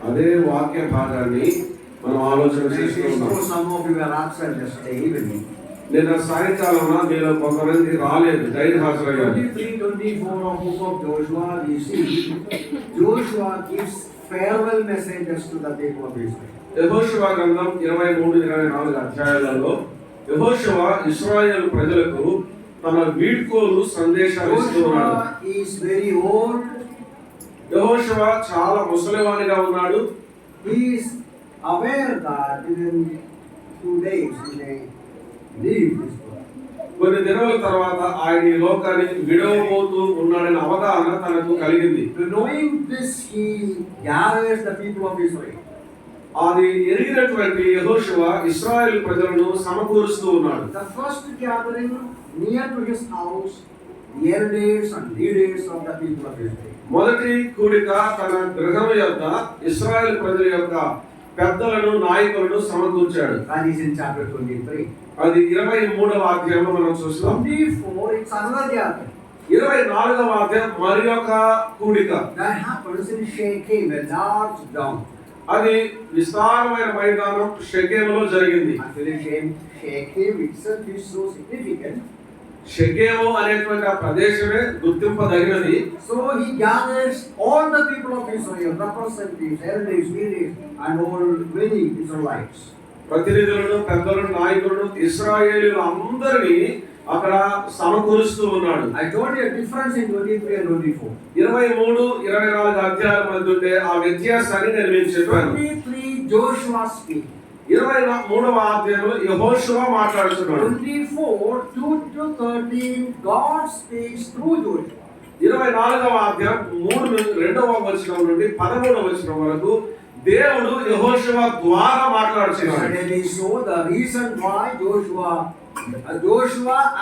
అదే వాక్య భాగాన్ని మనం ఆలోచన చేస్తున్నాం. Some of you are absent yesterday evening. నిన్న సాయంకాలం మీలో కొంతమంది రాలేదు, గైర్ హాజరయ్యారు. 23-24 of book of Joshua, we see Joshua gives farewell messages to the people of Israel. యెహోషువ గ్రంథం 23-24 అధ్యాయాలలో యెహోషువ ఇశ్రాయేలు ప్రజలకు తన వీడ్కోలు సందేశాలు ఇస్తున్నాడు. Joshua is very old. యెహోషువ చాలా ముసలివానిగా ఉన్నాడు. He is aware that within 2 days he may leave this world. కొన్ని దినాల తర్వాత ఆయన ఈ లోకానికి విడవబోతూ ఉన్నాడనే అవగాహన తనకు కలిగింది. Knowing this, he gathers the people of Israel. అది ఎరిగినటువంటి యెహోషువ ఇశ్రాయేలు ప్రజలను సమకూరుస్తూ ఉన్నాడు. The first gathering near to his house, the elders and leaders of the people of Israel. మొదటి కూడిక తన గృహం యొద్ద ఇశ్రాయేలు ప్రజల యొక్క పెద్దలను నాయకులను సమకూర్చాడు. That is in chapter 23. అది 23వ అధ్యాయంలో మనం చూస్తాం. 24, it's another gathering. 24వ అధ్యాయం మరి ఒక కూడిక. That happens in Shechem, a large down. అది విస్తారమైన మైదానం షెకెములో జరిగింది. Actually, Shechem itself is so significant. షెకెము అనేటువంటి ఆ ప్రదేశమే గుర్తింపదగినది. So he gathers all the people of Israel, representatives, elders, leaders, and all many Israelites. ప్రతినిధులను, పెద్దలను, నాయకులను, ఇశ్రాయేలీయులు అందరినీ అక్కడ సమకూరుస్తూ ఉన్నాడు. I told you a difference in 23 and 24. 23-24 అధ్యాయాల మధ్య ఉండే ఆ వ్యత్యాసాన్ని నేను మీకు చెప్పాను. 23 Joshua speaks. 23వ అధ్యాయంలో యెహోషువ మాట్లాడుతున్నాడు. 24 2-13 God speaks through Joshua. 24వ అధ్యాయం 2వ వచనం నుండి 13వ వచనం వరకు దేవుడు యెహోషువ ద్వారా మాట్లాడుతున్నాడు. And we saw the reason why Joshua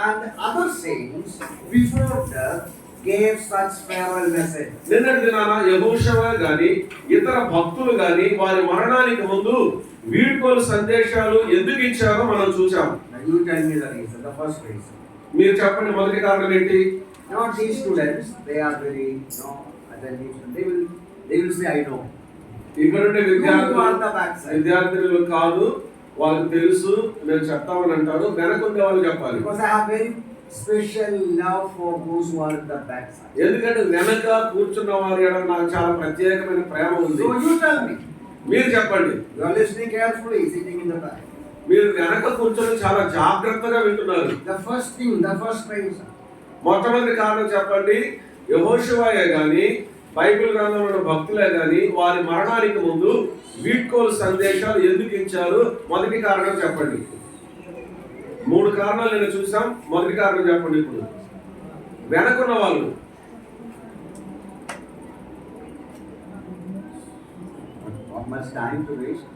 and other saints before death gave such farewell message. నిన్నటి దినాన యెహోషువ గాని ఇతర భక్తులు గాని వారి మరణానికి ముందు వీడ్కోలు సందేశాలు ఎందుకు ఇచ్చారో మనం చూసాం. You tell me the reason, the first reason. మీరు చెప్పండి, మొదటి కారణం ఏంటి? Not these students, they are very they will say I know. ఇక్కడ ఉండే విద్యార్థులు కాదు, వాళ్ళకి తెలుసు, నేను చెప్తామని అంటారు. వెనకుండే వాళ్ళు చెప్పాలి. Because I have very special love for those who are at the back side. ఎందుకంటే వెనక కూర్చున్న వారి ఎడల నాకు చాలా ప్రత్యేకమైన ప్రేమ ఉంది. So you tell me. మీరు చెప్పండి. You are listening carefully, sitting in the back. మీరు వెనక కూర్చొని చాలా జాగ్రత్తగా వింటున్నారు. The first thing, the first reason. మొట్టమొదటి కారణం చెప్పండి. యెహోషువయే గాని బైబిల్ గ్రంథంలో ఉన్న భక్తులే గాని వారి మరణానికి ముందు వీడ్కోలు సందేశాలు ఎందుకు ఇచ్చారు? మొదటి కారణం చెప్పండి. 3 కారణాలు నేను చూసాం. మొదటి కారణం చెప్పండి. ఇప్పుడు వెనకున్న వాళ్ళు. Not much time to waste.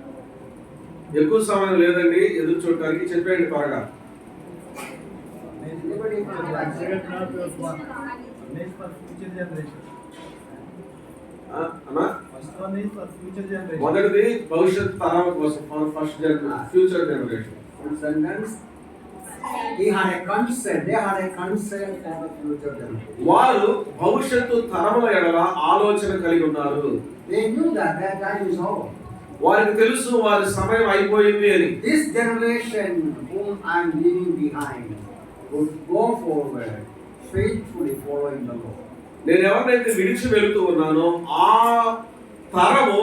ఎక్కువ సమయం లేదండి ఎదురు చూడటానికి. చెప్పేయండి త్వరగా. మొదటిది భవిష్యత్ తరాల కోసం, first future generation. They had a concern for the future generation. వారు భవిష్యత్తు తరముల ఎడల ఆలోచన కలిగి ఉన్నారు. They knew that their time is over. వారికి తెలుసు వారి సమయం అయిపోయింది అని. This generation whom I am leaving behind would go forward faithfully following the Lord. నేను ఎవరినైతే విడిచి వెళుతూ ఉన్నానో ఆ తరము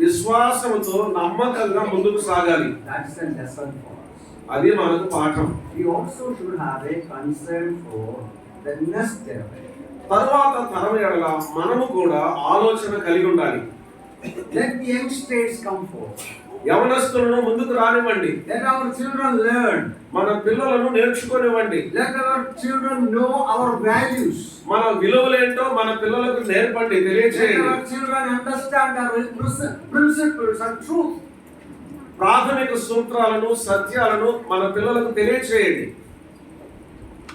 విశ్వాసంతో నమ్మకంగా ముందుకు సాగాలి. That's a lesson for us. అది మనకు పాఠం. We also should have a concern for the next generation. తరువాత తరం ఎడల మనము కూడా ఆలోచన కలిగి ఉండాలి. Let the youngsters come forth. యవనస్తులను ముందుకు రానివ్వండి. Let our children learn. మన పిల్లలను నేర్చుకోనివ్వండి. Let our children know our values. మన విలువలేంటో మన పిల్లలకు నేర్పండి, తెలియజేయండి. Let our children understand our principles and truth. ప్రాథమిక సూత్రాలను, సత్యాలను మన పిల్లలకు తెలియజేయండి.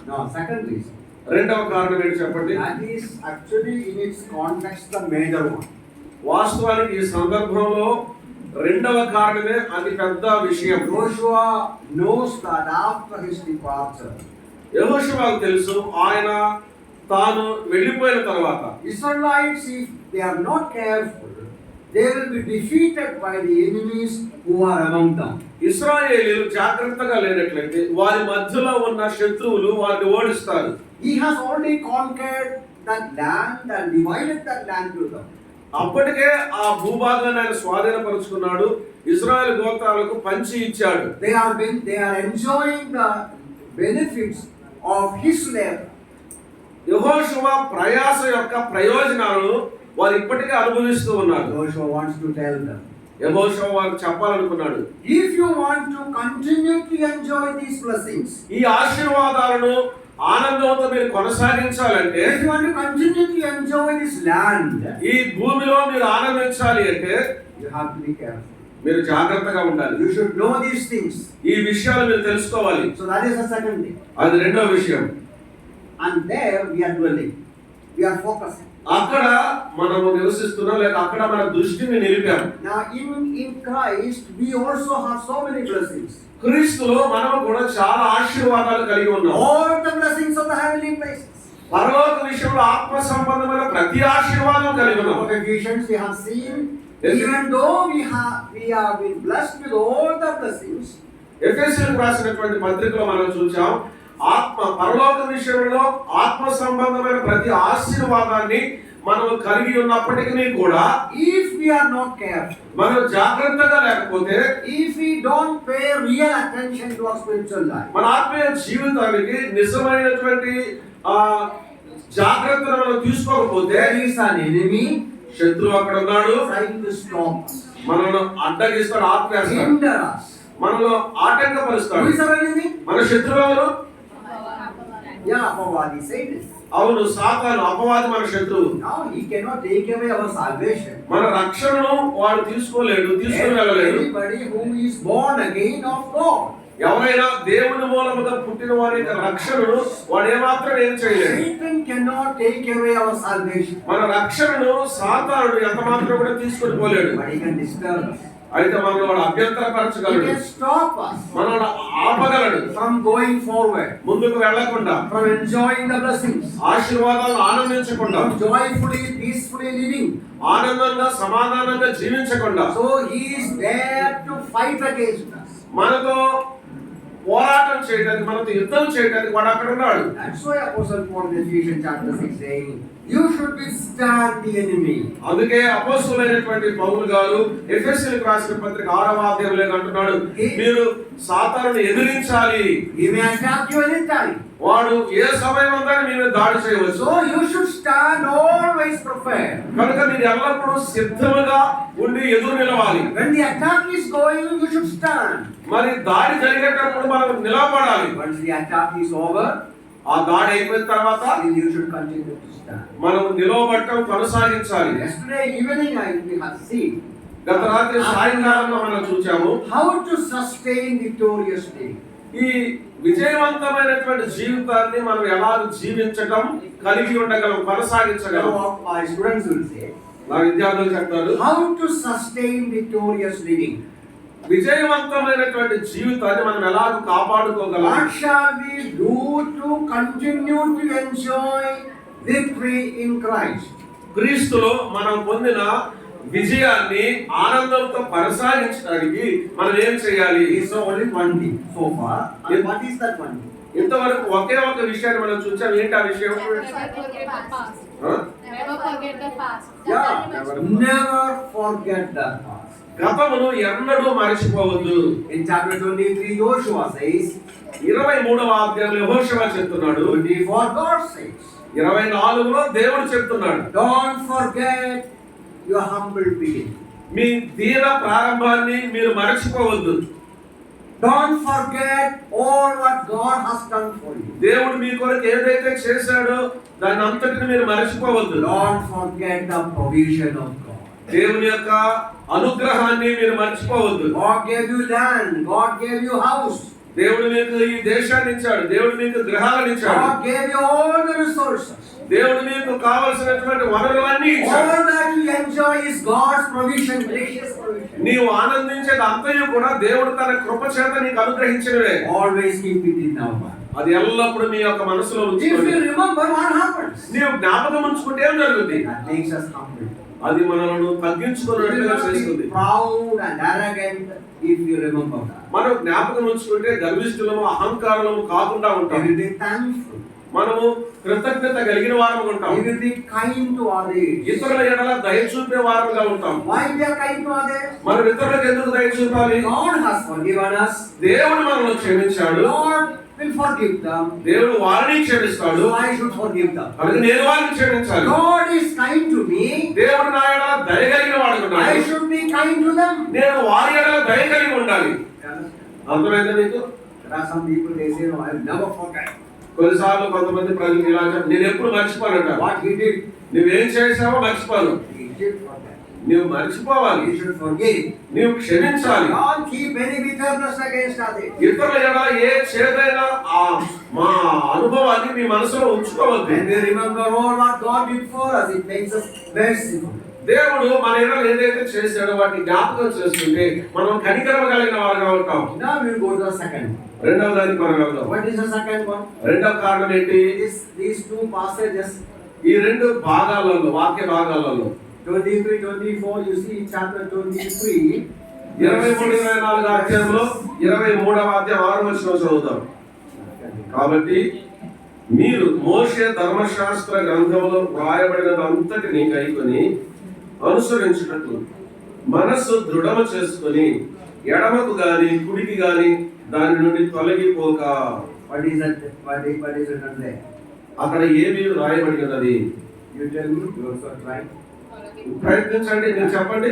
Now, second reason. రెండవ కారణం ఏంటి చెప్పండి. That is actually in its context the major one. వాస్తవానికి ఈ సందర్భంలో రెండవ కారణమే అతి పెద్ద విషయం. Joshua knows that after his departure, యెహోషువకు తెలుసు ఆయన తాను వెళ్ళిపోయిన తర్వాత Israelites, if they are not careful, they will be defeated by the enemies who are among them. ఇశ్రాయేలీయులు జాగ్రత్తగా లేనట్లయితే వారి మధ్యలో ఉన్న శత్రువులు వారిని ఓడిస్తారు. He has already conquered that land and divided that land to them. అప్పటికే ఆ భూభాగాన్ని ఆయన స్వాధీనపరుచుకున్నాడు, ఇశ్రాయేలు గోత్రాలకు పంచి ఇచ్చాడు. They are enjoying the benefits of his labor. యెహోషువ ప్రయాస యొక్క ప్రయోజనాలను వారు ఇప్పటికే అనుభవిస్తూ ఉన్నారు. Joshua wants to tell them, యెహోషువ వారికి చెప్పాలనుకున్నాడు, if you want to continue to enjoy these blessings, ఈ ఆశీర్వాదాలను ఆనందంతో మీరు కొనసాగించాలంటే, if you want to continue to enjoy this land, ఈ భూమిలో మీరు ఆనందించాలి అంటే you have to be careful. మీరు జాగ్రత్తగా ఉండాలి. You should know these things. ఈ విషయాలు మీరు తెలుసుకోవాలి. So that is the second thing. అది రెండో విషయం. And there we are dwelling. We are focusing. అక్కడ మనము నివసిస్తున్నాం, లేక అక్కడ మన దృష్టిని నిలిపాం. Now in Christ we also have so many blessings. క్రీస్తులో మనము కూడా చాలా ఆశీర్వాదాలు కలిగి ఉన్నాం. All the blessings of the heavenly places. పరలోక విషయంలో ఆత్మ సంబంధమైన ప్రతి ఆశీర్వాదం కలిగి ఉన్నాం. Of Ephesians we have seen, even though we are been blessed with all the blessings. ఎఫెసీయులకు రాసినటువంటి పత్రికలో మనం చూచాం, ఆత్మ పరలోక విషయంలో ఆత్మ సంబంధమైన ప్రతి ఆశీర్వాదాన్ని మనం కలిగి ఉన్నప్పటికీ కూడా, if we are not careful, మనం జాగ్రత్తగా లేకపోతే, if we don't pay real attention to our spiritual life, మన ఆత్మీయ జీవితానికి నిజమైనటువంటి జాగ్రత్తను మనం తీసుకోకపోతే, there is an enemy శత్రువు అక్కడ ఉన్నాడు, trying to stop us, మనల్ని అడ్డగిస్తాడు, ఆపేస్తాడు, hinder us. మనలో ఆటంకపరుస్తాడు. Who is our enemy? మన శత్రువు ఎవరు? Yeah, Apavadi, Satan. అవును, సాతాను, అపవాది మన శత్రువు. Now he cannot take away our salvation. మన రక్షణను వాడు తీసుకోలేడు, తీసుకుని వెళ్ళలేడు. Anybody who is born again of God, ఎవరైనా దేవుని మూలముగా పుట్టిన వారి యొక్క రక్షణను వాడు ఏమాత్రం ఏం చేయలేడు. Satan cannot take away our salvation. మన రక్షణను సాతానుడు ఎంత మాత్రం కూడా తీసుకొని పోలేడు. But he can disturb us. అయితే మనల్ని వాడు He అభ్యంతరపరచగలడు, can stop us మనల్ని ఆపగలడు, from going forward, ముందుకు వెళ్ళకుండా, from enjoying the blessings, ఆశీర్వాదాలను ఆనందించకుండా, from joyfully, peacefully living. ఆనందంగా సమాధానంగా జీవించకుండా. So he is there to fight against us. మనతో పోరాటం చేయడానికి, మనతో యుద్ధం చేయడానికి వాడు అక్కడ ఉన్నాడు. That's why Apostle Paul in Ephesians chapter 6 saying, you should withstand the enemy. అందుకే అపోస్తలుడైనటువంటి పౌలు గారు ఎఫెసీయులకు రాసిన పత్రిక 6వ అధ్యాయంలో అంటున్నాడు, మీరు సాతానుని ఎదిరించాలి. He may attack you anytime. వాడు ఏ సమయమంతా మీ మీద దాడి చేయవచ్చు. So you should stand always prepared. కనుక మీరు ఎల్లప్పుడూ సిద్ధముగా ఉండి ఎదురు నిలవాలి. When the attack is going, you should stand. మరి దాడి జరిగేటప్పుడు మనం నిలబడాలి. Once the attack is over, ఆ దాడి అయిపోయిన తర్వాత then you should continue to stand. మనం నిలబడటం కొనసాగించాలి. Yesterday evening we have seen గత రాత్రి సాయంకాలంలో మనం చూచాము how to sustain victorious living. ఈ విజయవంతమైనటువంటి జీవితాన్ని మనం ఎలా జీవించటం, కలిగి ఉండగలం, కొనసాగించగలం. My students will say, నా విద్యార్థులు చెప్తారు, how to sustain victorious living. విజయవంతమైనటువంటి జీవితాన్ని మనం ఎలా కాపాడుకోగలం? What shall we do to continue to enjoy victory in Christ? క్రీస్తులో మనం పొందిన విజయాన్ని ఆనందంతో కొనసాగించడానికి మనం ఏం చేయాలి? Is only one thing so far. And what is that one thing? ఇంతవరకు ఒకే ఒక విషయాన్ని మనం చూసాం. ఏంటి ఆ విషయం? Never forget the past. Yeah, never forget the past. గతమును ఎన్నడూ మరచిపోవద్దు. In chapter 23, Joshua says, 23వ అధ్యాయంలో యెహోషువ చెప్తున్నాడు, 24, God says, 24లో దేవుడు చెప్తున్నాడు, don't forget your humble beginning. మీ దీన ప్రారంభాన్ని మీరు మరచిపోవద్దు. Don't forget all what God has done for you. దేవుడు మీ కొరకు ఏదైతే చేశాడో దాన్ని అంతటిని మీరు మరచిపోవద్దు. Don't forget the provision of God. దేవుని యొక్క అనుగ్రహాన్ని మీరు మర్చిపోవద్దు. God gave you land, God gave you house, దేవుడు మీకు ఈ దేశాన్ని ఇచ్చాడు, దేవుడు మీకు గృహాలను ఇచ్చాడు, God gave you all the resources. దేవుడు మీకు కావలసినటువంటి వనరులన్నీ ఇచ్చాడు. All that you enjoy is God's provision, gracious provision. నీవు ఆనందించేది అంతయు కూడా దేవుడు తన కృప చేత నీకు అనుగ్రహించినవే. Always keep it in our mind. అది ఎల్లప్పుడూ మీ యొక్క మనసులో If ఉంచుకోండి. you remember what happens, నీవు జ్ఞాపకం ఉంచుకుంటే ఏం జరుగుతుంది? that makes us humble. అది మనలను You will తగ్గించుకున్నట్లుగా not చేస్తుంది. be proud and arrogant if you remember that. మనం జ్ఞాపకం ఉంచుకుంటే గర్విష్ఠులము అహంకారము కాకుండా You ఉంటాం. will be thankful. మనము కృతజ్ఞత కలిగిన వారము ఉంటాం. You will be kind to others. ఇతరుల ఎడల దయ చూపే వారముగా ఉంటాం. Why we are kind to others? మనం ఇతరులకు ఎందుకు దయ చూపాలి? God has forgiven us. దేవుడు మనల్ని క్షమించాడు. Lord will forgive them. దేవుడు వారిని క్షమిస్తాడు. So I should forgive them. కనుక నేను వారిని క్షమించాలి. God is kind to me. దేవుడు నా ఎడల దయ కలిగిన I వాడుకున్నాడు. should be kind to them. నేను వారి ఎడల దయ కలిగి ఉండాలి. అర్థమైందా మీకు? There are some people they say, no, I will never forget కొన్నిసార్లు కొంతమంది ప్రజలు ఇలా చెప్తారు, నేను ఎప్పుడు మర్చిపోనంట. what he did. నువ్వేం చేసావో మర్చిపోను. He did forget. నువ్వు మర్చిపోవాలి. He should forgive. నువ్వు క్షమించాలి. Don't keep any bitterness against others. ఇతరుల ఎడల ఏ చేదైన మా అనుభవాన్ని మీ మనసులో ఉంచుకోవద్దు. When we remember all what God did for us, it makes us merciful. దేవుడు మన ఎడల ఏదైతే చేశాడో వాటిని జ్ఞాపకం చేసుకుంటే మనం కనికరమ కలిగిన వారుగా ఉంటాం. Now we will go to the second one. రెండవ దానికి మనం వెళ్దాం. What is the second one? రెండవ కారణం ఏంటి? These two passages, ఈ రెండు భాగాలలో, వాక్య భాగాలలో 23, 24, you see in chapter 23, 23-24 అధ్యాయంలో 23వ అధ్యాయం 6వ వచనం చదువుతాం. కాబట్టి మీరు మోషే ధర్మశాస్త్ర గ్రంథంలో వ్రాయబడినదంతటిని కైకొని అనుసరించుటకు మనస్సు దృఢము చేసుకొని ఎడమకు గాని కుడికి గాని దాని నుండి తొలగిపోక. what is it written there? అక్కడ ఏమి రాయబడినది? You tell me, you also try. ప్రయత్నించండి, నేను చెప్పండి.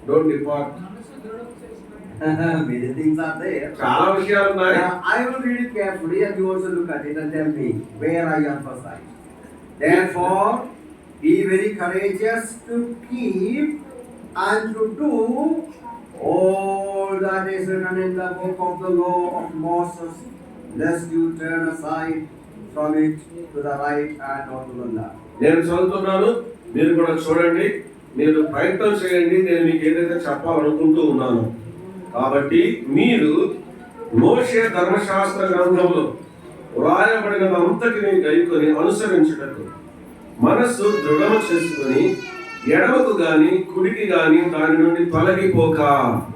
Don't depart. Many things are there. చాలా విషయాలు ఉన్నాయి. I will read it carefully and you also look at it and tell me where I emphasize. Therefore, be very courageous to keep and to do all that is written in the book of the law of Moses, lest you turn aside from it to the right and or to the left. నేను చదువుతున్నాను, మీరు కూడా చూడండి, మీరు ప్రయత్నం చేయండి. నేను మీకు ఏదైతే చెప్పాలనుకుంటూ ఉన్నాను. కాబట్టి మీరు మోషే ధర్మశాస్త్ర గ్రంథంలో వ్రాయబడినంతటిని గైకొని అనుసరించుటకు మనస్సు దృఢము చేసుకొని ఎడమకు గాని కుడికి గాని దాని నుండి తొలగిపోక.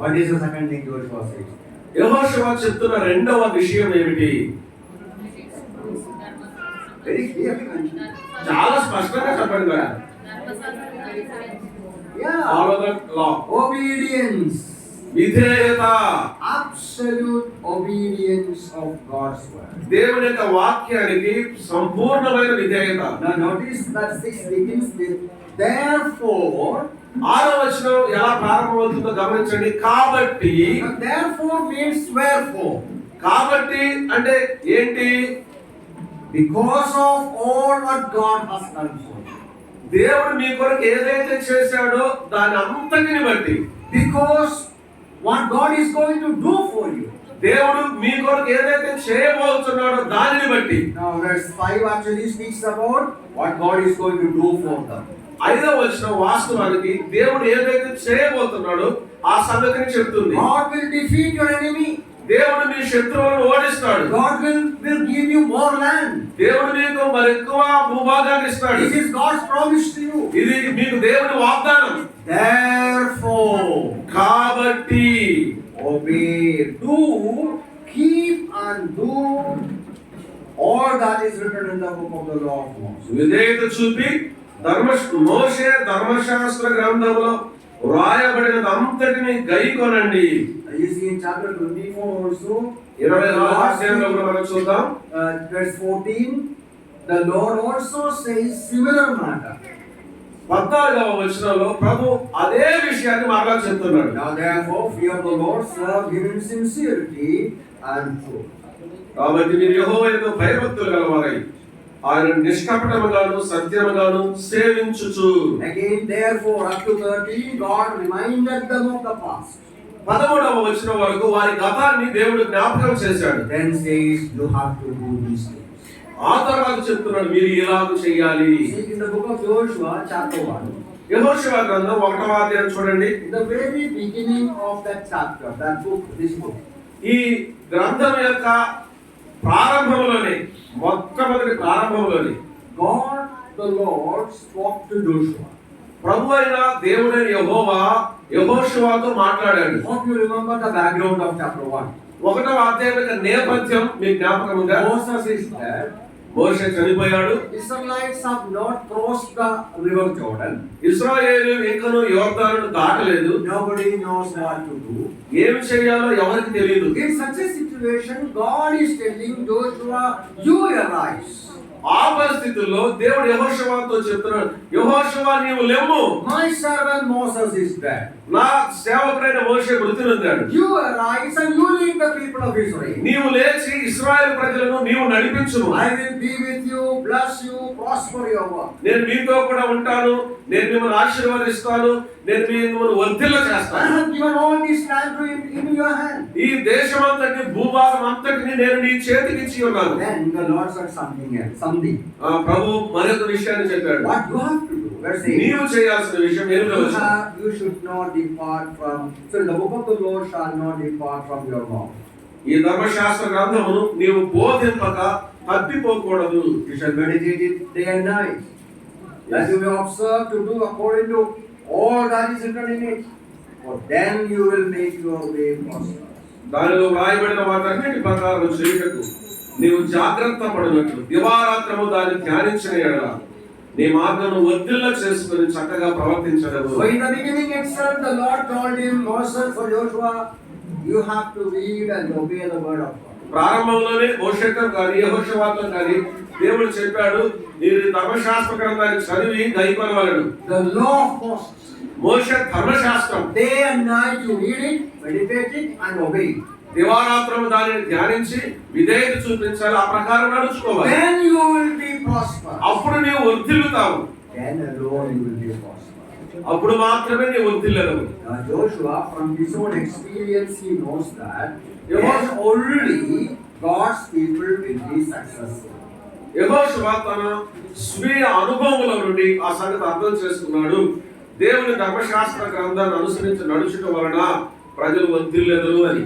What is the second thing Joshua says? యెహోషువ చెప్తున్న రెండవ విషయం ఏమిటి? Very clearly mentioned. చాలా స్పష్టంగా చెప్పండి కదా. Yeah. Follow the law. Obedience. విధేయత. Absolute obedience of God's word. దేవుని యొక్క వాక్యానికి సంపూర్ణమైన విధేయత. Now notice that 6 begins with therefore. 6వ వచనం ఎలా ప్రారంభమవుతుందో గమనించండి. కాబట్టి. Now, therefore means wherefore. కాబట్టి అంటే ఏంటి? Because of all what God has done for you. దేవుడు మీ కొరకు ఏదైతే చేశాడో దాని అంతటిని బట్టి. Because what God is going to do for you. దేవుడు మీ కొరకు ఏదైతే చేయబోతున్నాడో దానిని బట్టి. Now verse 5 actually speaks about what God is going to do for them. 5వ వచనం వాస్తవానికి దేవుడు ఏదైతే చేయబోతున్నాడో ఆ సంగతిని చెప్తుంది. God will defeat your enemy. దేవుడు మీ శత్రువులను ఓడిస్తాడు. God will give you more land. దేవుడు మీకు మరెక్కువ భూభాగాన్ని ఇస్తాడు. This is God's promise to you. ఇది మీకు దేవుని వాగ్దానం. Therefore, కాబట్టి obey, do, keep and do all that is written in the book of the law of Moses. విధేయత చూపి మోషే ధర్మశాస్త్ర గ్రంథంలో వ్రాయబడినదంతటిని గైకొనండి. You see in chapter 24 also, 24వ అధ్యాయంలో కూడా మనం చూద్దాం. Verse 14, the Lord also says similar matter. 14వ వచనంలో ప్రభు అదే విషయాన్ని మరలా చెప్తున్నాడు. Now therefore fear the Lord, serve him in sincerity and truth. కాబట్టి మీరు యెహోవాకు భయభక్తులు గలవారై ఆయన నిష్కపటముగాను సత్యముగాను సేవించుచు. Again therefore up to 13 God reminded them of the past. 13వ వచనం వరకు వారి గతాన్ని దేవుడు జ్ఞాపకం చేశాడు. Then says you have to do these things. ఆ తర్వాత చెప్తున్నాడు మీరు ఇలాగ చేయాలి. See in the book of Joshua chapter 1. యెహోషువ గ్రంథం 1వ అధ్యాయం చూడండి. In the very beginning of that chapter, that book, this book. ఈ గ్రంథం యొక్క ప్రారంభంలోనే మొట్టమొదటి ప్రారంభంలోనే God the Lord spoke to Joshua. ప్రభు అయిన దేవుడైన యెహోవా యెహోషువతో మాట్లాడాడు. Hope you remember the background of chapter 1. 1వ అధ్యాయం యొక్క నేపథ్యం మీకు జ్ఞాపకం ఉందా? Moses is dead. మోషే చనిపోయాడు. Israelites have not crossed the river Jordan. ఇశ్రాయేలు ఇంకను యోర్దానును దాటలేదు. Nobody knows what to do. ఏమి చేయాలో ఎవరికి తెలియదు. In such a situation, God is telling Joshua, you arise. ఆ పరిస్థితుల్లో దేవుడు యెహోషువతో చెప్తున్నాడు, యెహోషువ నీవు లెమ్ము, My servant Moses is dead. నా సేవకుడైన మోషే మృతి నొందాడు. You arise and you lead the people of Israel. నీవు లేచి ఇశ్రాయేలు ప్రజలను నీవు నడిపించుము. I will be with you, bless you, prosper your work. నేను మీతో కూడా ఉంటాను, నేను మిమ్మల్ని ఆశీర్వదిస్తాను, నేను మిమ్మల్ని వర్ధిల్ల I చేస్తాను. have given all this land in your hand. ఈ దేశమంతటిని భూభాగం అంతటిని నేను నీ చేతికి ఇచ్చి ఉన్నాను. Then the Lord said something else. ప్రభు మరొక విషయాన్ని చెప్పాడు. What you have to do? Verse 8. నీవు చేయాల్సిన విషయం You should not depart from. So the book of the Lord shall not depart from your mouth. ఈ ధర్మశాస్త్ర గ్రంథమును నీవు బోధింపక తప్పిపోకూడదు. You shall meditate it day and night, that you may observe to do according to all that is written in it. For then you will make your way prosperous. దానిలో వ్రాయబడిన వాటన్నిటి ప్రకారం చేయుటకు నీవు జాగ్రత్త పడినట్లు దివారాత్రము దాన్ని ధ్యానించిన యెడల నీ మార్గమును వర్ధిల్ల చేసుకుని చక్కగా ప్రవర్తించడము. So in the beginning itself, the Lord told him, Moses, for Joshua, you have to read and obey the word of God. ప్రారంభంలోనే మోషేతో కానీ యెహోషువతో కానీ దేవుడు చెప్పాడు, మీరు ధర్మశాస్త్ర గ్రంథాన్ని చదివి గైకొనవలెను. The law of Moses. మోషే ధర్మశాస్త్రం Day and night you read it, meditate it, and obey it. దివారాత్రము దానిని ధ్యానించి విధేయత చూపించాలి, ఆ ప్రకారం నడుచుకోవాలి. Then you will be prosperous. అప్పుడు నీవు వర్ధిల్లుతావు. Then alone you will be prosperous. అప్పుడు మాత్రమే నీవు వర్ధిల్లెదవు. Now Joshua, from his own experience, he knows that only God's people will be successful. యెహోషువ తన స్వీయ అనుభవముల నుండి ఆ సంగతి అర్థం చేసుకున్నాడు. దేవుని ధర్మశాస్త్ర గ్రంథాన్ని అనుసరించి నడుచుట వలన ప్రజలు వర్ధిల్లెదరు అని.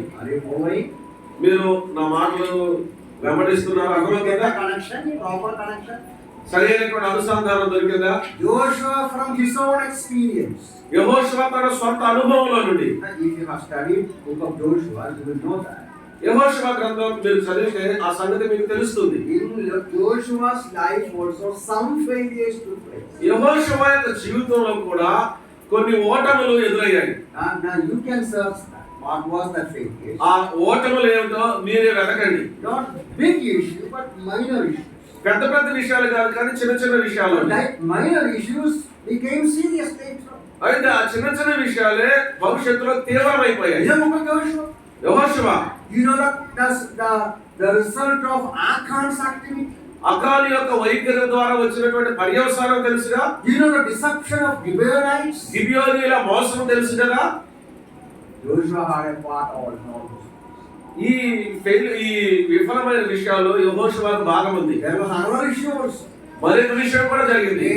మీరు నా మాటలు వెంబడిస్తున్నారు, అర్థమవుతుందా? Proper connection. సరైనటువంటి అనుసంధానం దొరికిందా? Joshua from his own experience. యెహోషువ తన సొంత అనుభవంలో నుండి. If you have studied book of Joshua, you will know that. యెహోషువ గ్రంథం మీరు చదివితే ఆ సంగతి మీకు తెలుస్తుంది. In Joshua's life also some failures took place. యెహోషువ యొక్క జీవితంలో కూడా కొన్ని ఓటములు ఎదురయ్యాయి. Now you can search that. What was that failure? ఆ ఓటములు ఏమిటో మీరే వెతకండి. Not big issue, but minor issues. పెద్ద పెద్ద విషయాలు కాదు, కానీ చిన్న చిన్న విషయాలు. Like minor issues became serious later. అయితే ఆ చిన్న చిన్న విషయాలే భవిష్యత్తులో తీవ్రమైపోయాయి. యెహోషువ, You know the result of Achan's activity. అకాని యొక్క వైఖరి ద్వారా వచ్చినటువంటి పర్యవసానం తెలుసుగా? You know the deception of Gibeonites. గిబియోనీల మోసం తెలుసు కదా? Joshua had a part also. ఈ విఫలమైన విషయాలు యెహోషువకు భాగం ఉంది. There was another issue also. మరొక విషయం కూడా జరిగింది.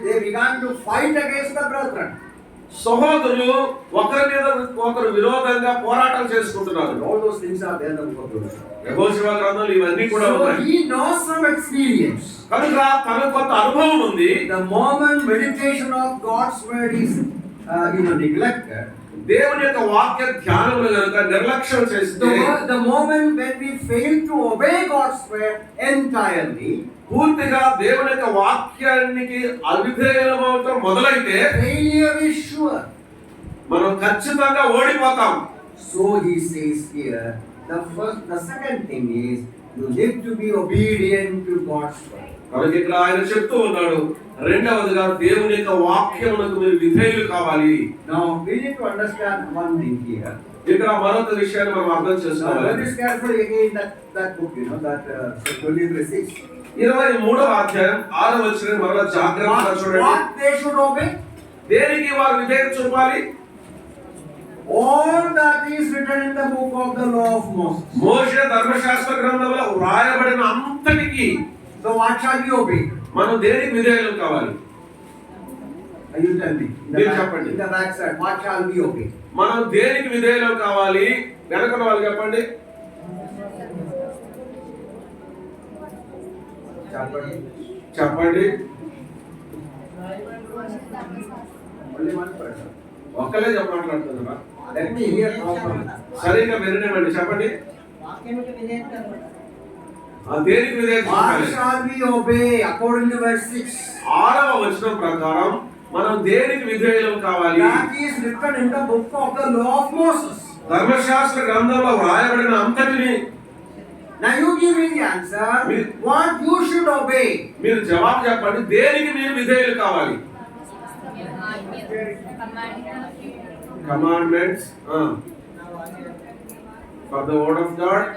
They began to fight against the brethren. సహోదరులు ఒకరి మీద ఒకరు విరోధంగా పోరాటం చేసుకుంటున్నారు. All those things are there in the book of Joshua. యెహోషువ గ్రంథంలో ఇవన్నీ కూడా ఉన్నాయి. So he knows from experience. కనుక తనకు కొంత అనుభవం ఉంది. The moment meditation of God's word is neglected. దేవుని యొక్క వాక్య ధ్యానమును గనుక నిర్లక్ష్యం చేస్తే, the moment when we fail to obey God's word entirely, పూర్తిగా దేవుని యొక్క వాక్యానికి అవిధేయులమవటం మొదలైతే failure is sure. మనం ఖచ్చితంగా ఓడిపోతాం. So he says here, the second thing is you need to be obedient to God's word. కాబట్టి ఇక్కడ ఆయన చెప్తూ ఉన్నాడు, రెండవదిగా దేవుని యొక్క వాక్యమునకు మీరు విధేయులు కావాలి. Now we need to understand one thing here. ఇక్కడ మరొక విషయాన్ని మనం అర్థం చేసుకోవాలి. Let us carefully again that book, that 23:6. 23వ అధ్యాయం 6వ వచనం మరలా జాగ్రత్తగా చూడండి. What they should obey? దేనికి వారు విధేయత చూపాలి? All that is written in the book of the law of Moses. మోషే ధర్మశాస్త్ర గ్రంథంలో వ్రాయబడిన అంతటికి So what shall we obey? మనం దేనికి విధేయులు కావాలి? You tell me. In the back side, what shall we obey? మనం దేనికి విధేయులు కావాలి? వెనకన వాళ్ళు చెప్పండి. Chapter చెప్పండి. Only one person. ఒక్కలే చెప్పమాట్లాడుతున్నారా? Let me hear properly. సరిగ్గా విననివ్వండి. చెప్పండి. దేనికి విధేయత What చూపాలి? shall we obey according to verse 6? 6వ వచనం ప్రకారం మనం దేనికి విధేయులం కావాలి? That is written in the book of the law of Moses. ధర్మశాస్త్ర గ్రంథంలో వ్రాయబడిన అంతటిని Now you give me the answer. What you should obey? మీరు జవాబు చెప్పండి. దేనికి మీరు విధేయులు కావాలి? Commandments for the word of God.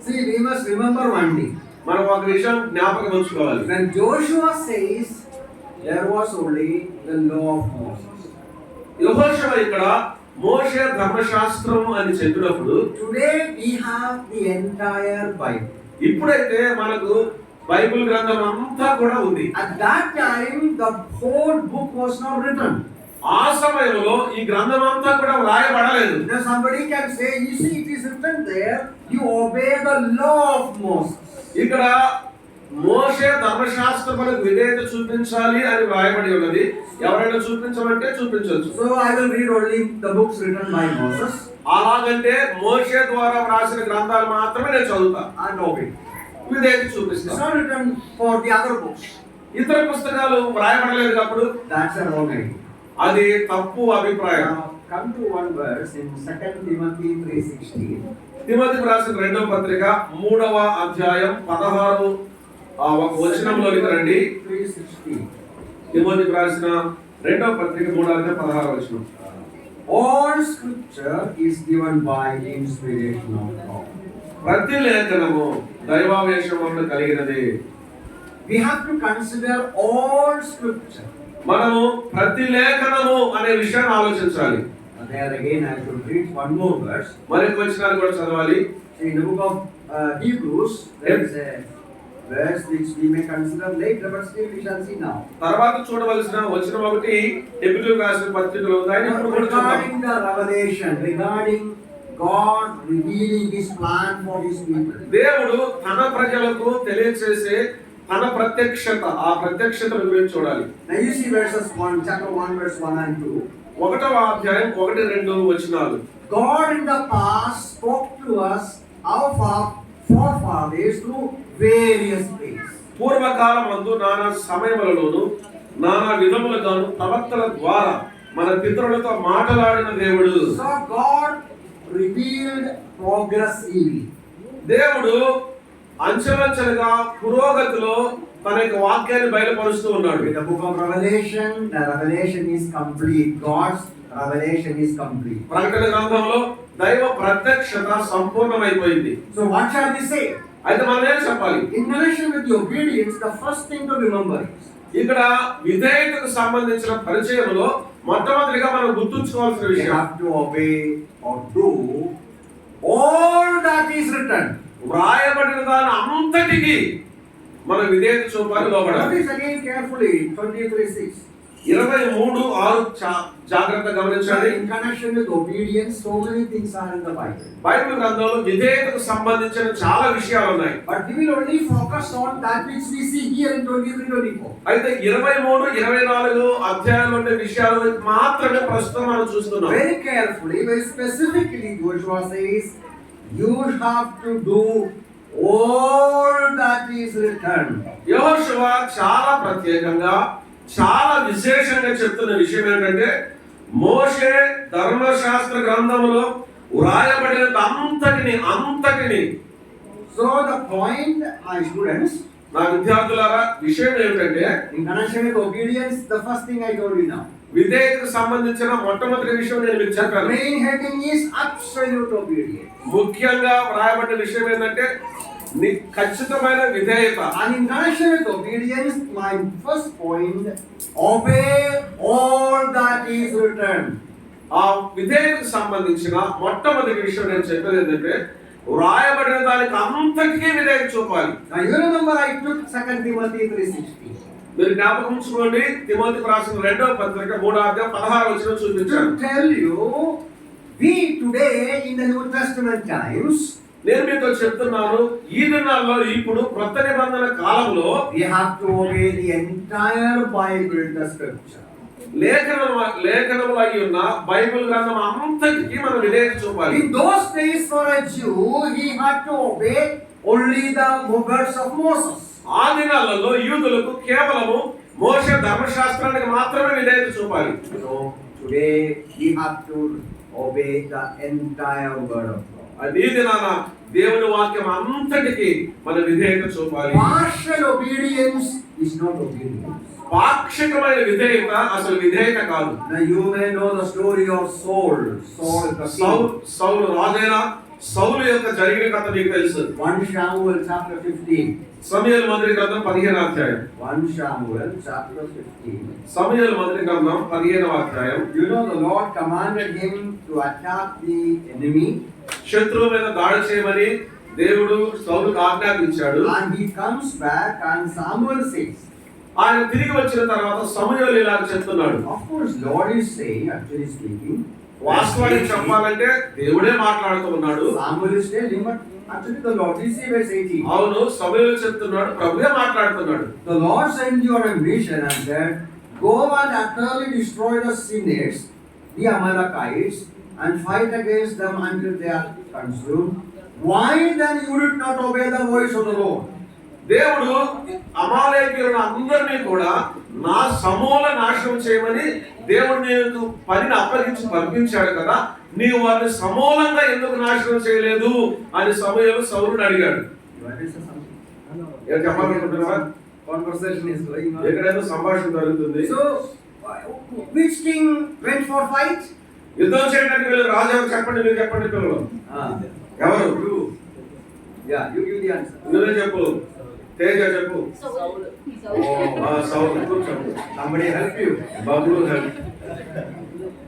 See, we must remember one thing. మనం ఒక విషయం జ్ఞాపకం ఉంచుకోవాలి. When Joshua says there was only the law of Moses. యెహోషువ ఇక్కడ మోషే ధర్మశాస్త్రం అని చెప్పినప్పుడు Today we have the entire Bible. ఇప్పుడైతే మనకు బైబిల్ గ్రంథం అంతా కూడా ఉంది. At that time the whole book was not written. ఆ సమయంలో ఈ గ్రంథం అంతా కూడా వ్రాయబడలేదు. Now somebody can say, you see it is written there, you obey the law of Moses. ఇక్కడ మోషే ధర్మశాస్త్రములకు విధేయత చూపించాలి అని వ్రాయబడి ఉన్నది. ఎవరైనా చూపించమంటే చూపించవచ్చు. So I will read only the books written by Moses అలాగంటే మోషే ద్వారా వ్రాసిన గ్రంథాలు మాత్రమే నేను చదువుతా and obey. విధేయత It's చూపిస్తాను. not written for the other books. ఇతర పుస్తకాలు వ్రాయబడలేదు కాబట్టి That's a wrong idea. అది తప్పు అభిప్రాయం. Now come to one verse in 2 Timothy 3:16. తిమోతికి రాసిన 2వ పత్రిక 3వ అధ్యాయం 16 ఒక వచనంలోనికి రండి. 3:16. తిమోతికి రాసిన 2వ పత్రిక 3వ అధ్యాయం 16వ వచనం. All scripture is given by inspiration of God. ప్రతి లేఖనము దైవావేశం వలన కలిగినది. We have to consider all scripture. మనము ప్రతి లేఖనము అనే విషయాన్ని ఆలోచించాలి. And there again I should read one more verse. మరొక వచనాన్ని కూడా చదవాలి. In the book of Hebrews, there is a verse which we may consider later, but still we shall see now. తర్వాత చూడవలసిన వచనం ఒకటి హెబ్రీయులకు రాసిన పత్రికలో ఉంది. ఆయన ఇప్పుడు కూడా చూద్దాం. Regarding the revelation, regarding God revealing His plan for His people. దేవుడు తన ప్రజలకు తెలియచేసే తన ప్రత్యక్షత, ఆ ప్రత్యక్షతను గురించి చూడాలి. Now you see verses 1, chapter 1, verse 1 and 2. 1వ అధ్యాయం 1-2 వచనాలు. God in the past spoke to us, our forefathers, through various ways. పూర్వకాలమందు నానా సమయములలోను నానా విధములుగాను ప్రవక్తల ద్వారా మన పితరులతో మాట్లాడిన దేవుడు. So God revealed progressively. దేవుడు అంచెలంచెలుగా పురోగతిలో తన యొక్క వాక్యాన్ని బయలుపరుస్తూ ఉన్నాడు. With the book of Revelation, the revelation is complete. God's revelation is complete. ప్రకటన గ్రంథంలో దైవ ప్రత్యక్షత సంపూర్ణమైపోయింది. So what shall we say? అయితే మనం ఏం చెప్పాలి? In relation with the obedience, the first thing to remember is ఇక్కడ విధేయతకు సంబంధించిన పరిచయంలో మొట్టమొదటిగా మనం గుర్తుంచుకోవాల్సిన we విషయం, have to obey or do all that is written. వ్రాయబడిన దాని అంతటికి మనం విధేయత చూపాలి, లోబడాలి. Notice again carefully 23:6. 23:6 జాగ్రత్త గమనించండి. In connection with obedience, so many things are in the Bible. Bible గ్రంథంలో విధేయతకు సంబంధించిన చాలా విషయాలు ఉన్నాయి. But we will only focus on that which we see here in 23-24. అయితే 23-24 అధ్యాయంలో ఉండే విషయాలు మాత్రమే ప్రస్తుతం మనం చూస్తున్నాం. Very carefully, very specifically, Joshua says, you have to do all that is written. యెహోషువ చాలా ప్రత్యేకంగా చాలా విశేషంగా చెప్తున్న విషయం ఏంటంటే మోషే ధర్మశాస్త్ర గ్రంథములో వ్రాయబడిన అంతటిని. So the point, my students, నా విద్యార్థులారా, విషయం ఏమిటంటే in connection with obedience, the first thing I told you now. విధేయతకు సంబంధించిన మొట్టమొదటి విషయం నేను మీకు చెప్పాను. Main heading is absolute obedience. ముఖ్యంగా వ్రాయబడిన విషయం ఏంటంటే ఖచ్చితమైన విధేయత. And in connection with obedience, my first point, obey all that is written. ఆ విధేయతకు సంబంధించిన మొట్టమొదటి విషయం నేను చెప్పేది ఏంటంటే వ్రాయబడిన దానికి అంతటికీ విధేయత చూపాలి. Now you remember I took 2 Timothy 3:16. మీరు జ్ఞాపకం ఉంచుకోండి, తిమోతికి రాసిన 2వ పత్రిక 3వ అధ్యాయం 16వ వచనం చూపించాను. To tell you, we today in the New Testament times, నేను మీతో చెప్తున్నాను, ఈ దినాల్లో ఇప్పుడు క్రొత్త నిబంధన కాలంలో we have to obey the entire Bible, the scripture. లేఖనములు అయి ఉన్న బైబిల్ గ్రంథం అంతటికి మనం విధేయత చూపాలి. In those days for a Jew, he had to obey only the words of Moses. ఆ దినాలలో యూదులకు కేవలము మోషే ధర్మశాస్త్రానికి మాత్రమే విధేయత చూపాలి. So today we have to obey the entire word of God. అది ఈ దినాన దేవుని వాక్యం అంతటికి మన విధేయత చూపాలి. Partial obedience is not obedience. పాక్షికమైన విధేయత అసలు విధేయత కాదు. Now you may know the story of Saul. Saul the king. సౌలు రాజైన సౌలు యొక్క జరిగిన కథ మీకు తెలుసు. 1 Samuel chapter 15. సమూయేలు మొదటి గ్రంథం 15వ అధ్యాయం. 1 Samuel chapter 15. సమూయేలు మొదటి గ్రంథం 15వ అధ్యాయం. You know the Lord commanded him to attack the enemy. శత్రువు మీద దాడి చేయమని దేవుడు సౌలుకు ఆజ్ఞాపించాడు. And he comes back and Samuel says, ఆయన తిరిగి వచ్చిన తర్వాత సమూయేలు ఇలా చెప్తున్నాడు. of course Lord is saying, actually speaking, వాస్తవానికి చెప్పాలంటే దేవుడే మాట్లాడుతూ ఉన్నాడు. Samuel is telling, but actually the Lord is saying, verse 18. అవును, సమూయేలు చెప్తున్నాడు, ప్రభువే మాట్లాడుతున్నాడు. The Lord sent you on a mission and said, go and utterly destroy the sinners, the Amalekites, and fight against them until they are consumed. Why then you did not obey the voice of the Lord? దేవుడు అమాలేకీయులను అందరినీ కూడా నా సమూల నాశనం చేయమని దేవుడు నీకు పనిని అప్పగించి పంపించాడు కదా, నీవు వారిని సమూలంగా ఎందుకు నాశనం చేయలేదు అని సమూయేలు సౌలుని అడిగాడు. ఏం చెప్పాలనుకుంటున్నావా? Conversation is going on. ఎక్కడైనా సంభాషణ జరుగుతుంది. So, which king went for fight? యుద్ధం చేయడానికి వీళ్ళు రాజు ఎవరు చెప్పండి, మీరు చెప్పండి పిల్లలు. ఎవరు? You. Yeah, you give the answer. నువ్వే చెప్పు. తేజ చెప్పు. సౌలు చెప్పు. Somebody help you. బాబులు help.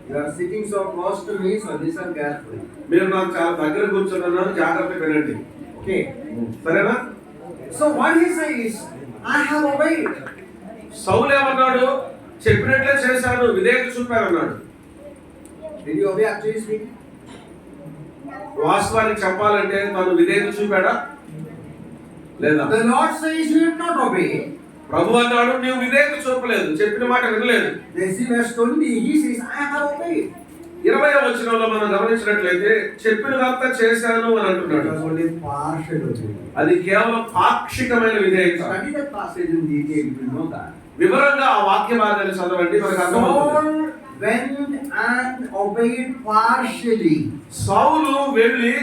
You are sitting so close to me, so listen carefully. మీరు నాకు చాలా దగ్గర కూర్చున్నాను, జాగ్రత్తగా వినండి. Okay. సరేనా? So what he says, I have obeyed. సౌలు ఏమన్నాడు? చెప్పినట్లే చేశాను, విధేయత చూపానన్నాడు. Did you obey actually speaking? వాస్తవానికి చెప్పాలంటే తను విధేయత చూపాడా లేదా? The Lord says you did not obey. ప్రభు అన్నాడు, నీవు విధేయత చూపలేదు, చెప్పిన మాట వినలేదు. They see verse 20, he says, I have obeyed. 20వ వచనంలో మనం గమనించినట్లయితే చెప్పినదంతా చేశాను అని అంటున్నాడు. It was only partial obedience. అది కేవలం పాక్షికమైన విధేయత. Study that passage in detail, you will know that. వివరంగా ఆ వాక్య భాగాన్ని చదవండి, మనకు అర్థమవుతుంది. Saul went and obeyed partially. సౌలు వెళ్ళి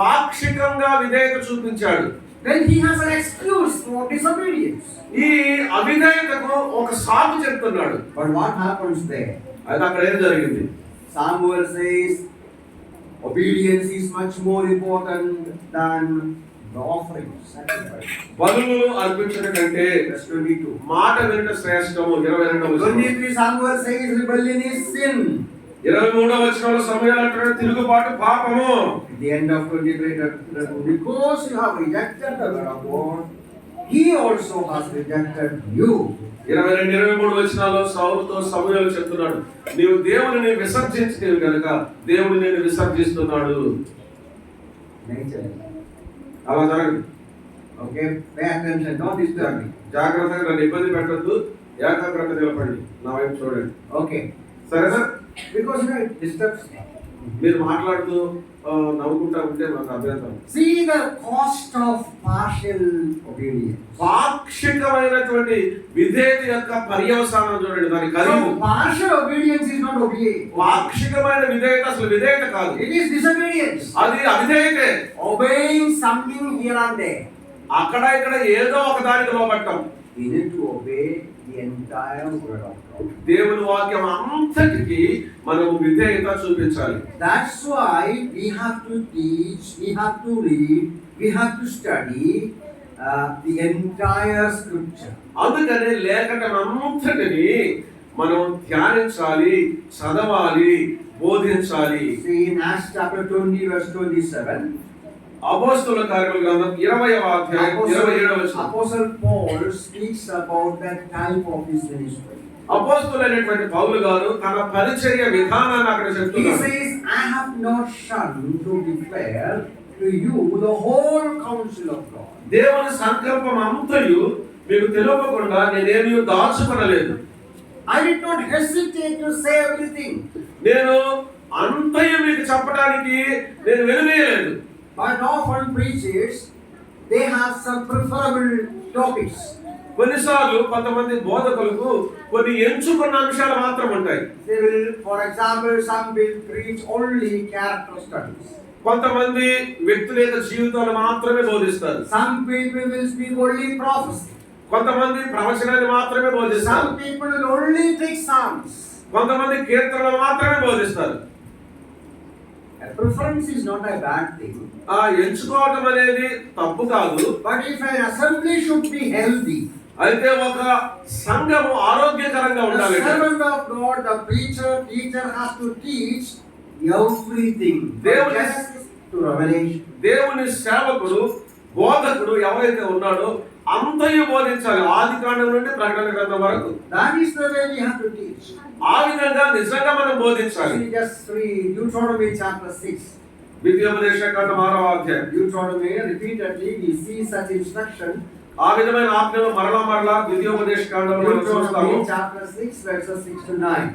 పాక్షికంగా విధేయత చూపించాడు. Then he has an excuse for disobedience. ఈ అవిధేయతకు ఒక సాకు చెప్తున్నాడు. But what happens there? అది అక్కడ ఏం జరిగింది? Samuel says obedience is much more important than the offering, sacrifice. బలులు అర్పించడం కంటే Verse 22. మాట వినట శ్రేష్టము. 22వ వచనం. 23 Samuel says rebellion is sin. 23వ వచనంలో సమూయేలు అంటాడు, తిరుగుబాటు పాపము. At the end of 23, because you have rejected the word of God, he also has rejected you. 22, 23 వచనాల్లో సౌలుతో సమూయేలు చెప్తున్నాడు, నీవు దేవుని విసర్జించినవి కనుక దేవుడు నేను విసర్జిస్తున్నాడు. Nature. అలా జరగదు. Okay, pay attention, don't disturb me. జాగ్రత్తగా నన్ను ఇబ్బంది పెట్టద్దు, ఏకాగ్రత నిలపండి, నా వైపు చూడండి. Okay, సరేనా? because you know it disturbs me. మీరు మాట్లాడుతూ నవ్వుకుంటా ఉంటే మాకు అభ్యంతరం. See the cost of partial obedience. పాక్షికమైనటువంటి విధేయత యొక్క పర్యవసానం చూడండి, దాని ఖరీదు. So partial obedience is not obedience. పాక్షికమైన విధేయత అసలు విధేయత కాదు, It is disobedience. అది అవిధేయతే. Obeying something here and there. అక్కడ ఇక్కడ ఏదో ఒక దానికి లోబట్టం. We need to obey the entire word of God. దేవుని వాక్యం అంతటికి మనము విధేయత చూపించాలి. That's why we have to teach, we have to read, we have to study the entire scripture. అందుకనే లేఖనం అంతటిని మనం ధ్యానించాలి, చదవాలి, బోధించాలి. See in Acts chapter 20 verse 27. అపోస్తలుల కార్యముల గ్రంథం 20వ అధ్యాయం 27వ వచనం. Apostle Paul speaks about that type of his ministry. అపోస్తలుడైనటువంటి పౌలు గారు తన పరిచర్య విధానాన్ని అక్కడ He చెప్తున్నారు. says, I have not shunned to declare to you the whole counsel of God. దేవుని సంకల్పం అంతయు మీకు తెలియకుండా నేనేమీ దాచుకొనలేదు. I did not hesitate to say everything. నేను అంతయు మీకు చెప్పడానికి నేను వెనువేయలేదు. But often preachers, they have some preferable topics. కొన్నిసార్లు కొంతమంది బోధకులకు కొన్ని ఎంచుకున్న అంశాలు మాత్రం ఉంటాయి. They will, for example, some will preach only character studies. కొంతమంది వ్యక్తిగత జీవితాలు మాత్రమే బోధిస్తారు. Some people will speak only prophecy. కొంతమంది ప్రవచనాన్ని మాత్రమే బోధిస్తారు. Some people will only take psalms. కొంతమంది కీర్తనలు మాత్రమే బోధిస్తారు. A preference is not a bad thing. ఆ ఎంచుకోవటం అనేది తప్పు కాదు. But if an assembly should be healthy, అయితే ఒక సంఘము ఆరోగ్యకరంగా the ఉండాలి. servant of God, the preacher, teacher has to teach everything. Devil From is- Genesis to Revelation. దేవుని సేవకుడు బోధకుడు ఎవరైతే ఉన్నాడో అంతయు బోధించాలి, ఆది కాండం నుండి ప్రకటన గ్రంథం వరకు. That is the way we have to teach. ఆ విధంగా నిజంగా మనం బోధించాలి. See, just read Deuteronomy chapter 6. ద్వితీయోపదేశ కాండం 6వ అధ్యాయం. Deuteronomy, repeatedly we see such instruction. ఆ విధమైన ఆజ్ఞలు మరలా ద్వితీయోపదేశ కాండంలో మనం చూస్తాము. Deuteronomy chapter 6 verses 6 to 9.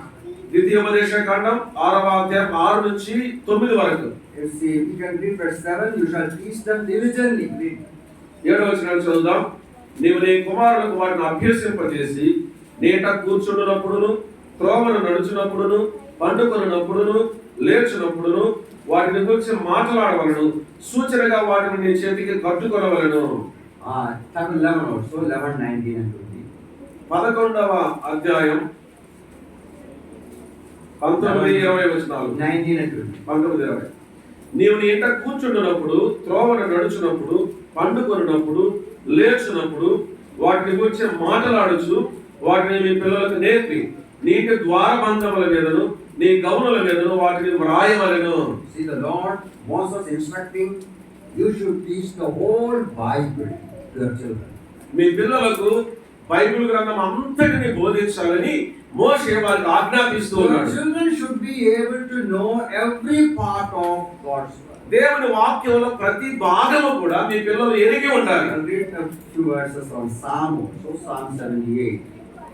ద్వితీయోపదేశ కాండం 6వ అధ్యాయం 6 నుంచి 9 వరకు. You see, we can read verse 7. You shall teach them diligently. Read. 7వ వచనం చదువుదాం. నీవు నీ కుమారులకు వాటిని అభ్యసింపజేసి నీట కూర్చున్నప్పుడును, త్రోవను నడుచునప్పుడును, పండుకొనున్నప్పుడును, లేచునప్పుడును వాటిని గురించి మాట్లాడవలను, సూచనగా వాటిని నీ చేతికి కట్టుకొనవలను. Chapter 11 also, 11, 19 and 20. 11వ అధ్యాయం 19-20 వచనాలు. 19 and 20. 19-20. నీవు నీ ఇంట కూర్చుంటున్నప్పుడు, త్రోవను నడుచునప్పుడు, పండుకొనున్నప్పుడు, లేచునప్పుడు వాటిని గురించి మాట్లాడుచు వాటిని మీ పిల్లలకు నేర్పి నీటి ద్వారబంధముల మీదను నీ గౌనుల మీదను వాటిని వ్రాయవలెను. See, the Lord wants us instructing, you should teach the whole Bible to your children. మీ పిల్లలకు బైబిల్ గ్రంథం అంతటిని బోధించాలని మోషే వారికి ఆజ్ఞాపిస్తూ Your ఉన్నాడు. children should be able to know every part of God's word. దేవుని వాక్యంలో ప్రతి భాగము కూడా మీ పిల్లలు ఎరిగి ఉండాలి. I'll read a few verses from Psalm also, Psalm 78.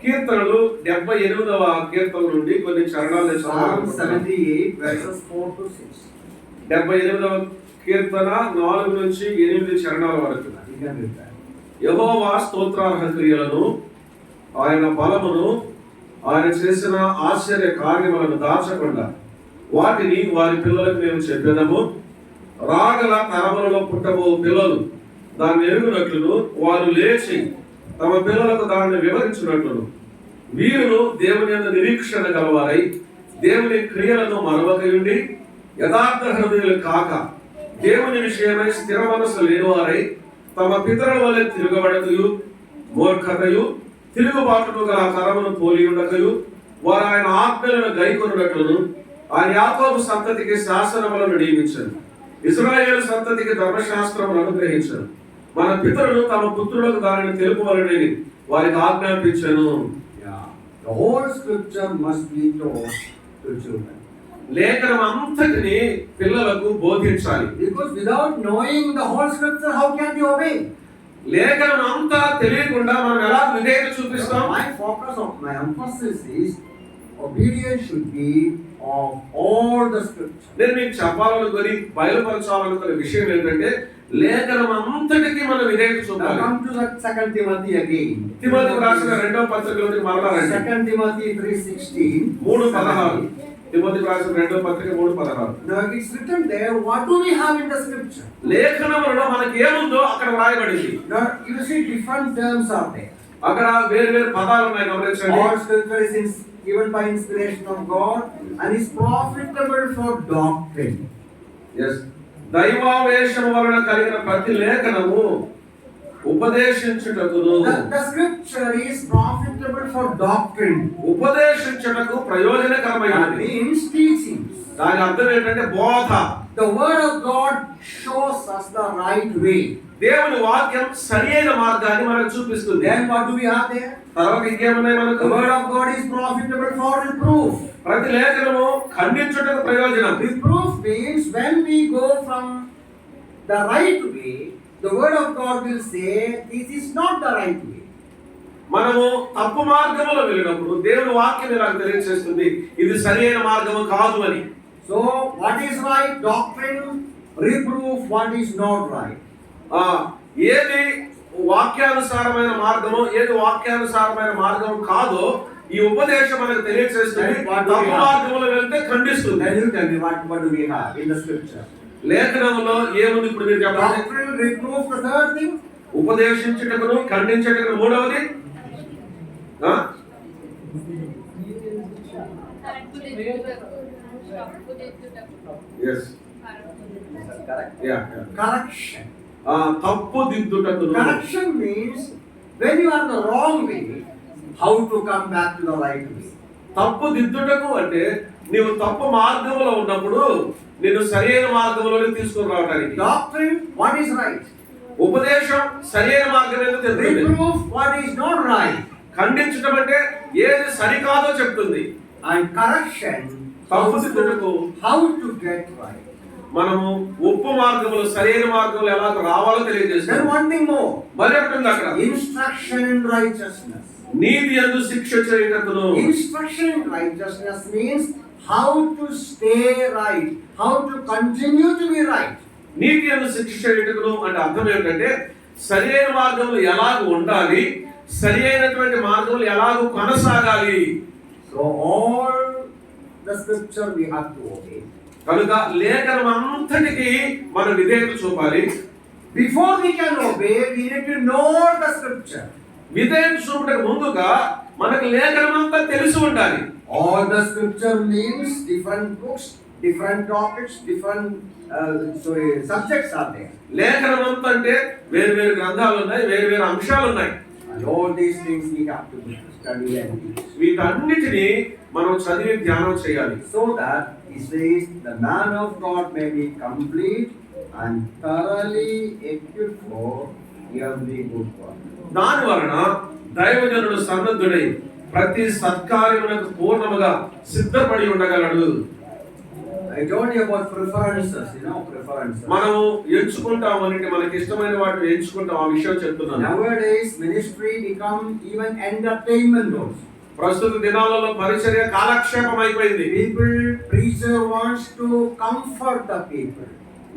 కీర్తనలు 78వ కీర్తన నుండి కొన్ని చరణాలు నేను Psalm చదవాలనుకుంటున్నాను. 78 verses 4 to 6. 78వ కీర్తన 4 నుంచి 8 చరణాల వరకు. You can read that. యెహోవా స్తోత్రార్హ క్రియలను, ఆయన బలమును, ఆయన చేసిన ఆశ్చర్య కార్యములను దాచకుండా వాటిని వారి పిల్లలకు మేము చెప్పేదము. రాగల తరములలో పుట్టబో పిల్లలు దాన్ని ఎరుగునట్లును వారు లేచి తమ పిల్లలకు దాన్ని వివరించినట్లును వీరును దేవుని యందు నిరీక్షణ గలవారై దేవుని క్రియలను మరవకయుండి యథార్థ హృదయులు కాక దేవుని విషయమై స్థిర మనసు లేనివారై తమ పితరుల వలె తిరగబడకయు మూర్ఖతయు తిరుగుబాటును గల తరమును పోలి ఉండకయు వారు ఆయన ఆజ్ఞలను గైకొనున్నట్లును ఆయన యాకోబు సంతతికి శాసనములను నియమించను, ఇశ్రాయేలు సంతతికి ధర్మశాస్త్రములను అనుగ్రహించను. మన పితరులు తమ పుత్రులకు దానిని తెలుపవలెనని వారికి ఆజ్ఞాపించను. The whole scripture must be taught to children. లేఖనం అంతటిని పిల్లలకు బోధించాలి. Because without knowing the whole scripture, how can we obey? లేఖనం అంతా తెలియకుండా మనం ఎలా విధేయత చూపిస్తాం? My emphasis is obedience should be of all the scripture. నేను మీకు చెప్పాలనుకొని బయలుపరచాలనుకునే విషయం ఏంటంటే లేఖనం అంతటికి మనం విధేయత Now చూపాలి. come to the 2 Timothy again. తిమోతికి రాసిన 2వ పత్రికలోకి మరలా రండి. 2 Timothy 3:16. 3:16. తిమోతికి రాసిన 2వ పత్రిక 3:16. Now it's written there, what do we have in the scripture? లేఖనములో మనకి ఏముందో అక్కడ రాయబడింది. Now you see different terms are there. అక్కడ వేరు పదాలు ఉన్నాయి, గమనించండి. All scripture is given by inspiration of God and is profitable for doctrine. yes దైవావేశము వలన కలిగిన ప్రతి లేఖనము ఉపదేశించుటకును. The scripture is profitable for doctrine. ఉపదేశించుటకు ప్రయోజనకరమైనది. That means teachings. దాని అర్థం ఏంటంటే బోధ. The word of God shows us the right way. దేవుని వాక్యం సరియైన మార్గాన్ని మనకు చూపిస్తుంది. Then what do we have there? తర్వాత ఇంకేమున్నాయి మనకు? The word of God is profitable for reproof. ప్రతి లేఖనము ఖండించుటకు ప్రయోజనం. Reproof means when we go from the right way, the word of God will say this is not the right way. మనము తప్పు మార్గంలో వెళ్ళినప్పుడు దేవుని వాక్యం ఇలా తెలియజేస్తుంది ఇది సరైన మార్గము కాదు అని. So what is right? Doctrine, reproof, what is not right. ఏది వాక్యానుసారమైన మార్గము ఏది వాక్యానుసారమైన మార్గం కాదో ఈ ఉపదేశం మనకు తెలియజేస్తుంది. తప్పు మార్గంలో వెళ్తే ఖండిస్తుంది. Then you tell me what do we have in the scripture? లేఖనంలో ఏముంది ఇప్పుడు మీరు చెప్పండి. Doctrine, reproof, the third thing. ఉపదేశించుటకును ఖండించుటకును మూడవది Correction. తప్పు దిద్దుటకును. Correction means when you are the wrong way, how to come back to the right way. తప్పు దిద్దుటకు అంటే నీవు తప్పు మార్గంలో ఉన్నప్పుడు నేను సరైన మార్గంలోనే తీసుకొని రావడానికి. Doctrine, what is right. ఉపదేశం సరైన మార్గం ఏదో తెలుస్తుంది. Reproof, what is not right. ఖండించడం అంటే ఏది సరికాదో చెప్తుంది. And correction, తప్పు దిద్దుటకు how to get right. మనము ఉప్పు మార్గంలో సరైన మార్గంలో ఎలా రావాలో తెలియజేస్తుంది. Then one thing more. మరి ఉంటుంది అక్కడ Instruction in righteousness. నీతి యందు శిక్ష చేయుటకును. Instruction in righteousness means how to stay right, how to continue to be right. నీతి యందు శిక్ష చేయుటకును అంటే అర్థం ఏంటంటే సరైన మార్గంలో ఎలాగ ఉండాలి, సరి అయినటువంటి మార్గంలో ఎలాగ కొనసాగాలి. So all the scripture we have to obey. కనుక లేఖనం అంతటికి మన విధేయత చూపాలి. Before we can obey, we need to know the scripture. విధేయత చూపడానికి ముందుగా మనకు లేఖనం అంతా తెలిసి ఉండాలి. All the scripture means different books, different topics, different subjects are there. లేఖనం అంతా అంటే వేరు వేరు గ్రంథాలు ఉన్నాయి, వేరు వేరు అంశాలు ఉన్నాయి. And all these things we have to study and teach. వీటన్నిటిని మనం చదివి ధ్యానం చేయాలి. So that he says the man of God may be complete and thoroughly equipped for every good work. దాని వలన దైవజనుడు సన్నద్ధుడై ప్రతి సత్కార్యమునకు పూర్ణముగా సిద్ధపడి ఉండగలడు. I told you about preferences, preferences. మనము ఎంచుకుంటామని మనకి ఇష్టమైన వాటిని ఎంచుకుంటాం ఆ విషయం చెప్తున్నాను. Nowadays ministry become even entertainment also. ప్రస్తుత దినాలలో పరిచర్య కాలక్షేపం అయిపోయింది. Preacher wants to comfort the people,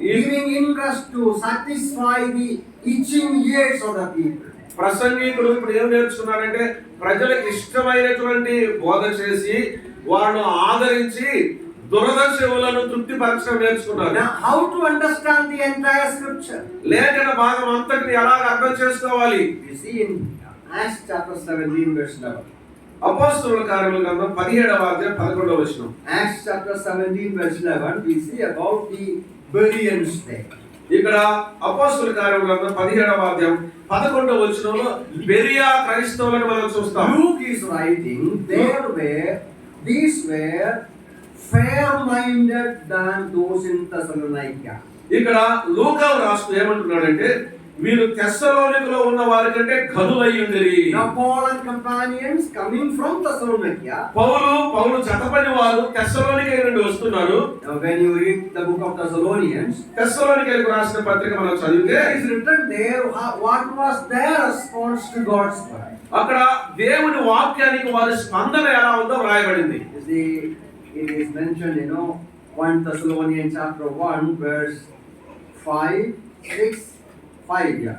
giving interest to satisfy the itching ears of the people. ప్రసంగికుడు ఇప్పుడు ఏం నేర్చుకున్నాడంటే ప్రజలకు ఇష్టమైనటువంటి బోధ చేసి వారిని ఆదరించి దురద చెవులను తృప్తిపరచడం నేర్చుకున్నారు. Now how to understand the entire scripture? లేఖన భాగం అంతటిని ఎలా అర్థం చేసుకోవాలి? You see in Acts chapter 17 verse 11. అపోస్తలుల కార్యముల గ్రంథం 17వ అధ్యాయం 11వ వచనం. Acts chapter 17 verse 11 we see about the Bereans there. ఇక్కడ అపోస్తలుల కార్యముల గ్రంథం 17వ అధ్యాయం 11వ వచనంలో బెరియా క్రైస్తవులను మనం చూస్తాం. Luke is writing these were fair-minded than those in Thessalonica. ఇక్కడ లూకా రాస్తూ ఏమంటున్నాడంటే వీరు తెస్సలోనికలో ఉన్న వారి కంటే ఘనులై ఉండిరి. Now Paul and companions coming from Thessalonica. పౌలు జతపని వారు తెస్సలోనిక నుండి వస్తున్నారు. Now when you read the book of Thessalonians, తెస్సలోనికలకు రాసిన పత్రిక మనం చదివితే it is written there what was their response to God's word. అక్కడ దేవుని వాక్యానికి వారి స్పందన ఎలా ఉందో వ్రాయబడింది. You see, it is mentioned 1 Thessalonians chapter 1 verse 5, 6, 5. Yeah.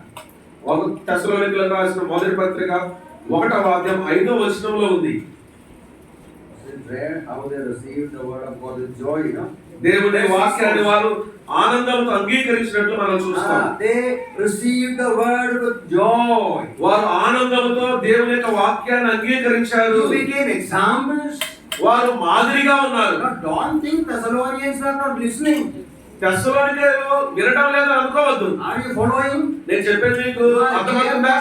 తెస్సలోనికలకు రాసిన మొదటి పత్రిక 1వ అధ్యాయం 5వ వచనంలో ఉంది. How they received the word of God with joy, దేవుని వాక్యాన్ని వారు ఆనందంతో అంగీకరించినట్లు మనం చూస్తాం. They received the word with joy. వారు ఆనందంతో దేవుని యొక్క వాక్యాన్ని అంగీకరించారు. You became examples. వారు మాదిరిగా ఉన్నారు. Don't think Thessalonians are not listening. తెస్సలోనికలు వినడం లేదు అనుకోవద్దు. Are you following? నేను చెప్పేది మీకు అర్థమవుతుందా?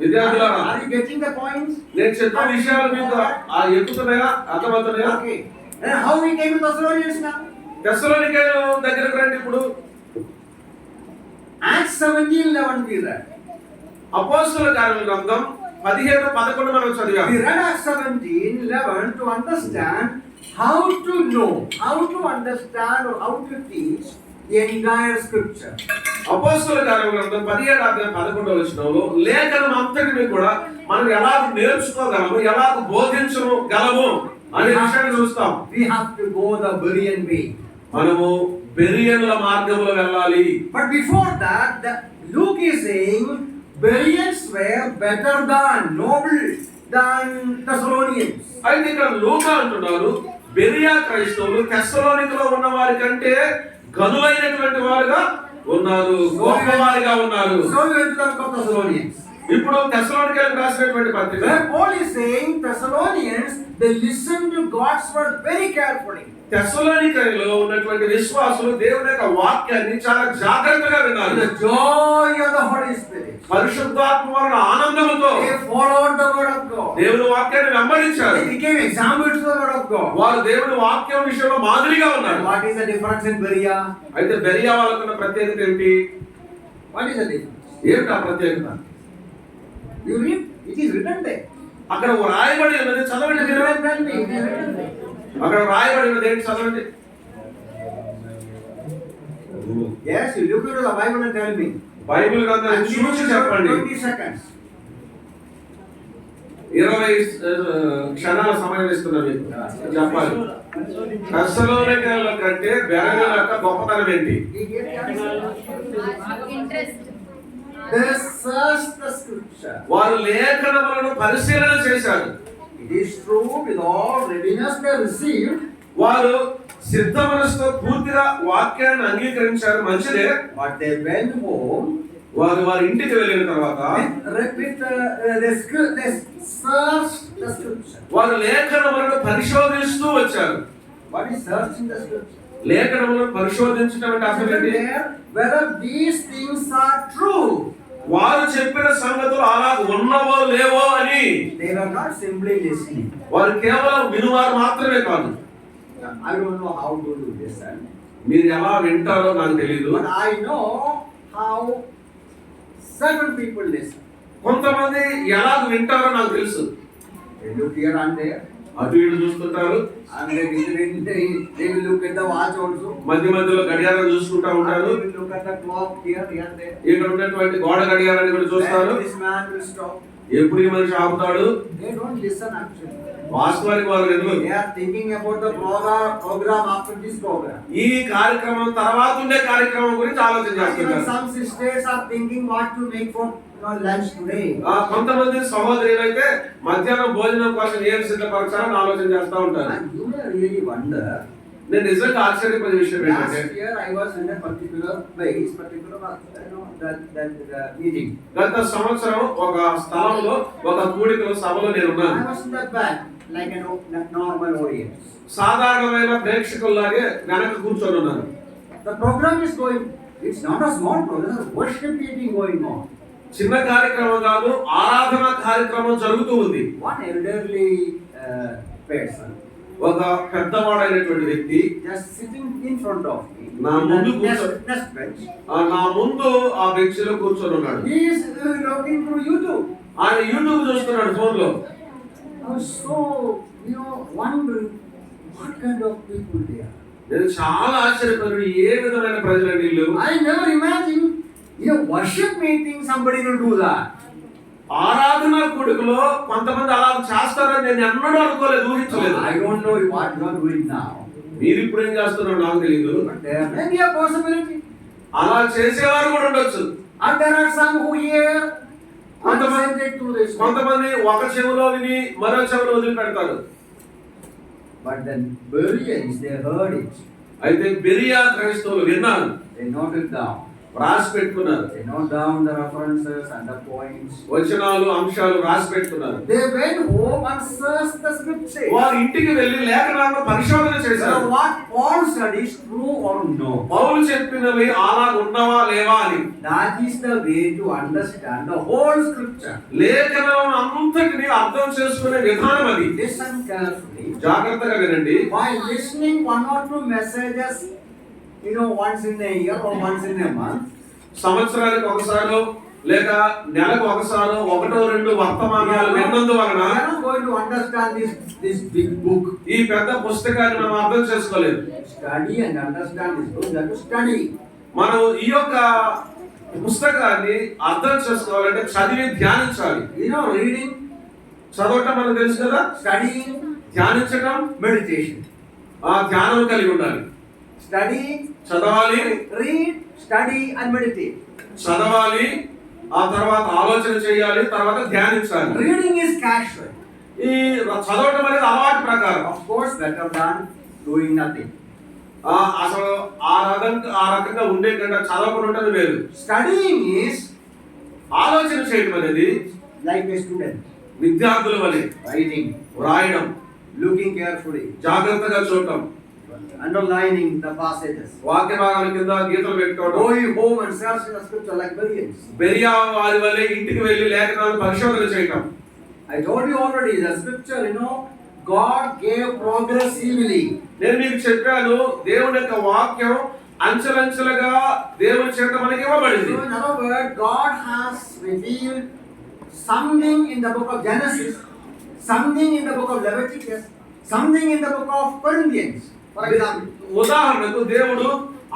విద్యార్థులారా, are you getting the points? నేను చెప్పే విషయాలు మీకు ఎక్కుతున్నాయా, అర్థమవుతున్నాయా? Okay. And how we came to Thessalonians now? తెస్సలోనికలు దగ్గరకు రండి. ఇప్పుడు Acts 17:11 we read. అపోస్తలుల కార్యముల గ్రంథం 17:11 మనం చదివాం. We read Acts 17:11 to understand how to know, how to understand or how to teach the entire scripture. అపోస్తల కార్యముల గ్రంథం 17:11 వచనంలో లేఖనం అంతటిని కూడా మనం ఎలా నేర్చుకోగలము, ఎలా బోధించగలము అనే విషయాన్ని చూస్తాం. We have to go the Berean way. మనము బెరియన్ల మార్గంలో వెళ్ళాలి. But before that, Luke is saying Bereans were better than, noble than Thessalonians. అయితే ఇక్కడ లూకా అంటున్నారు బెరియా క్రైస్తవులు తెస్సలోనికలో ఉన్న వారి కంటే గనులైనటువంటి వారుగా ఉన్నారు, గొప్పవారిగా ఉన్నారు. So we went to the book of Thessalonians. ఇప్పుడు తెస్సలోనికలకు రాసినటువంటి పత్రిక Where Paul is saying Thessalonians, they listened to God's word very carefully. తెస్సలోనికలో ఉన్నటువంటి విశ్వాసులు దేవుని యొక్క వాక్యాన్ని చాలా జాగ్రత్తగా విన్నారు. The joy of the Holy Spirit. పరిశుద్ధాత్మ వలన ఆనందముతో They followed the word of God. దేవుని వాక్యాన్ని వెంబడించారు. They became examples to the word of God. వారు దేవుని వాక్యం విషయంలో మాదిరిగా ఉన్నారు. What is the difference in Berea? అయితే బెరియా వాళ్ళకున్న ప్రత్యేకత ఏంటి? What is the difference? ఏమిటి ఆ ప్రత్యేకత? You read, it is written there. అక్కడ రాయబడి ఉన్నది చదవండి మీరు. అక్కడ రాయబడి ఉన్నది ఏంటి చదవండి. Yes, you look into the Bible and tell me. Bible గ్రంథాన్ని చూసి చెప్పండి. 20 seconds. 20 క్షణాల సమయం ఇస్తున్నా మీకు చెప్పాలి. తెస్సలోనికల కంటే బెరయ యొక్క గొప్పతనం ఏంటి? They searched the scripture. వారు లేఖనములను పరిశీలన చేశారు. It is true, with all readiness they received. వారు సిద్ధ మనసుతో పూర్తిగా వాక్యాన్ని అంగీకరించారు, మంచిదే. But they went home. వారు వారి ఇంటికి వెళ్ళిన తర్వాత they searched the scripture. వారు లేఖనములను పరిశోధిస్తూ వచ్చారు. What is searching the scripture? లేఖనములను పరిశోధించడం అంటే అసలు ఏంటి? Whether these things are true. వారు చెప్పిన సంగతులు అలా ఉన్నవో లేవో అని. They were not simply listening. వారు కేవలం వినువారు మాత్రమే కాదు. I don't know how to do this. మీరు ఎలా వింటారో నాకు తెలియదు. But I know how certain people listen. కొంతమంది ఎలా వింటారో నాకు తెలుసు. They look here and there. అటు ఇటు చూస్తుంటారు. And they will look at the watch also. మధ్య మధ్యలో గడియారం చూసుకుంటా ఉంటారు. They will look at the clock here and there. ఇక్కడ ఉన్నటువంటి గోడ గడియారాన్ని కూడా చూస్తారు. This man will stop. ఎప్పుడు ఈ మనిషి ఆపుతాడు? They don't listen actually. వాస్తవానికి వారు వినరు. They are thinking about the program after this program. ఈ కార్యక్రమం తర్వాత ఉండే కార్యక్రమం గురించి ఆలోచన Even చేస్తున్నారు. some sisters are thinking what to make for lunch today. కొంతమంది సహోదరులు అయితే మధ్యాహ్నం భోజనం కోసం ఏం సిద్ధపరచాలని ఆలోచన చేస్తూ ఉంటారు. And you may really wonder. నేను నిజంగా ఆశ్చర్యపోయే విషయం ఏంటంటే Last year I was in a particular place, that meeting. గత సంవత్సరం ఒక స్థలంలో ఒక కూడికలో సభలో నేను ఉన్నాను. I was in the back like a normal audience. సాధారణమైన ప్రేక్షకుల్లాగే వెనక కూర్చొని ఉన్నాను. The program is going. It's not a small program. There's a worship meeting going on. చిన్న కార్యక్రమం కాదు, ఆరాధన కార్యక్రమం జరుగుతూ ఉంది. One elderly person, ఒక పెద్దవాడైనటువంటి వ్యక్తి just sitting in front of me. నా ముందు Next bench. నా ముందు ఆ బెంచ్లో కూర్చొని ఉన్నాడు. He is looking through YouTube. ఆయన యూట్యూబ్ చూస్తున్నాడు ఫోన్ లో. I was so, wondering what kind of people they are. నేను చాలా ఆశ్చర్యపోయాను, ఏ విధమైన ప్రజలండి వీళ్ళు. I never imagined in a worship meeting somebody will do that. ఆరాధన కూడికలో కొంతమంది అలా చేస్తారని నేను ఎన్నడూ అనుకోలేదు, ఊహించలేదు. I don't know what you are doing now. మీరు ఇప్పుడు ఏం చేస్తున్నారో నాకు తెలియదు. But there may be a possibility. అలా చేసేవారు కూడా ఉండొచ్చు. And there are some who hear and send it to this. కొంతమంది ఒక చెవిలో విని మరో చెవిలో వదిలిపెడతారు. But then Bereans, they heard it. అయితే బెరియా క్రైస్తవులు విన్నారు, They noted down. రాసి పెట్టుకున్నారు. They note down the references and the points. వచనాలు, అంశాలు రాసి పెట్టుకున్నారు. They went home and searched the scripture. వారు ఇంటికి వెళ్లి లేఖనాలను పరిశోధన చేశారు. So what Paul said is true or no? పౌలు చెప్పినవి అలా ఉన్నవా లేవా అని. That is the way to understand the whole scripture. లేఖనాలను అంతటిని అర్థం చేసుకునే విధానం అది. Listen carefully. జాగ్రత్తగా వినండి. While listening one or two messages, once in a year or once in a month, సంవత్సరానికి ఒకసారి లేక నెలకు ఒకసారి ఒకటో రెండు వర్తమానాలు విన్నందువలన We are not going to understand this big book. ఈ పెద్ద పుస్తకాన్ని మనం అర్థం చేసుకోలేదు. Study and understand this book. You have to study. మనం ఈ యొక్క పుస్తకాన్ని అర్థం చేసుకోవాలంటే చదివి ధ్యానించాలి. You know, reading, చదవటం మనకు తెలుసు కదా, studying, ధ్యానించటం, meditation. ఆ ధ్యానం కలిగి ఉండాలి. Study, చదవాలి, read, study and meditate. చదవాలి, ఆ తర్వాత ఆలోచన చేయాలి, తర్వాత ధ్యానించాలి. Reading is casual. ఈ చదవటం అనేది అలవాటు ప్రకారం. Of course, better than doing nothing. అసలు ఆ రకంగా ఉండే కంటే చదవకుండా ఉండడం వేరు. Studying is ఆలోచన చేయడం అనేది like a student. విద్యార్థుల వలె Writing, రాయడం, looking carefully, జాగ్రత్తగా చూడటం, underlining the passages. వాక్య భాగాల కింద గీతలు పెట్టుకోవడం. Going home and search in the scripture like Bereans. Beriah వారి వలె ఇంటికి వెళ్లి లేఖనాలను పరిశోధన చేయటం. I told you already, the scripture, God gave progressively. నేను మీకు చెప్పాను, దేవుని యొక్క వాక్యం అంచెలంచెలుగా దేవుని చేత మనకి ఇవ్వబడింది. So in other words, God has revealed something in the book of Genesis, something in the book of Leviticus, something in the book of Corinthians. For example, ఉదాహరణకు దేవుడు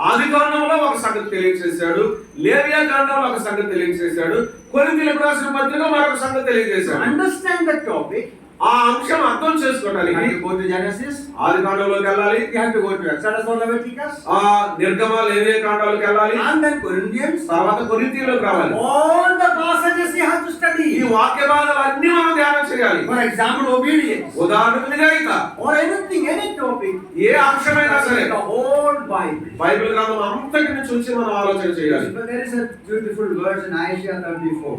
ఆది కాండంలో ఒక సంగతి తెలియజేశాడు, లేవియా కాండంలో ఒక సంగతి తెలియజేశాడు, కొరింథీయులకు రాసిన పత్రికలో మరొక సంగతి తెలియజేశాడు. understand the topic, ఆ అంశం అర్థం you చేసుకోవడానికి have to go to Genesis, ఆది కాండంలోకి వెళ్ళాలి, you have to go to Exodus or Leviticus, ఆ నిర్గమ లేవియా కాండాలకు వెళ్ళాలి, and then Corinthians. తర్వాత కొరింథీయులకు రావాలి. All the passages you have to ఈ study. వాక్య భాగాలు అన్ని మనం ధ్యానం చేయాలి. For example, obedience ఉదాహరణకు నిజాయిత, or anything, any topic, ఏ అంశమైనా సరే the whole Bible. బైబిల్ గ్రంథం అంతటిని చూసి మనం ఆలోచన చేయాలి. But there is a beautiful verse in Isaiah 34.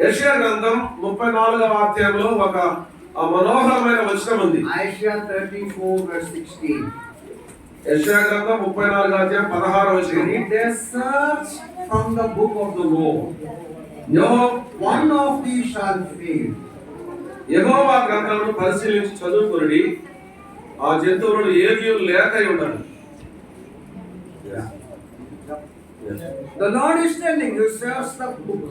యెషయా గ్రంథం 34వ అధ్యాయంలో ఒక మనోహరమైన వచనం ఉంది. Isaiah 34 verse 16. యెషయా గ్రంథం 34వ అధ్యాయం 16వ వచనం. Read there, search from the book of the law. One of these shall fail. యెహోవా గ్రంథమును పరిశీలించి చదువుకొనుడి, ఆ జంతువులను ఏదీ లేకై ఉండదు. The Lord is telling you, search the book.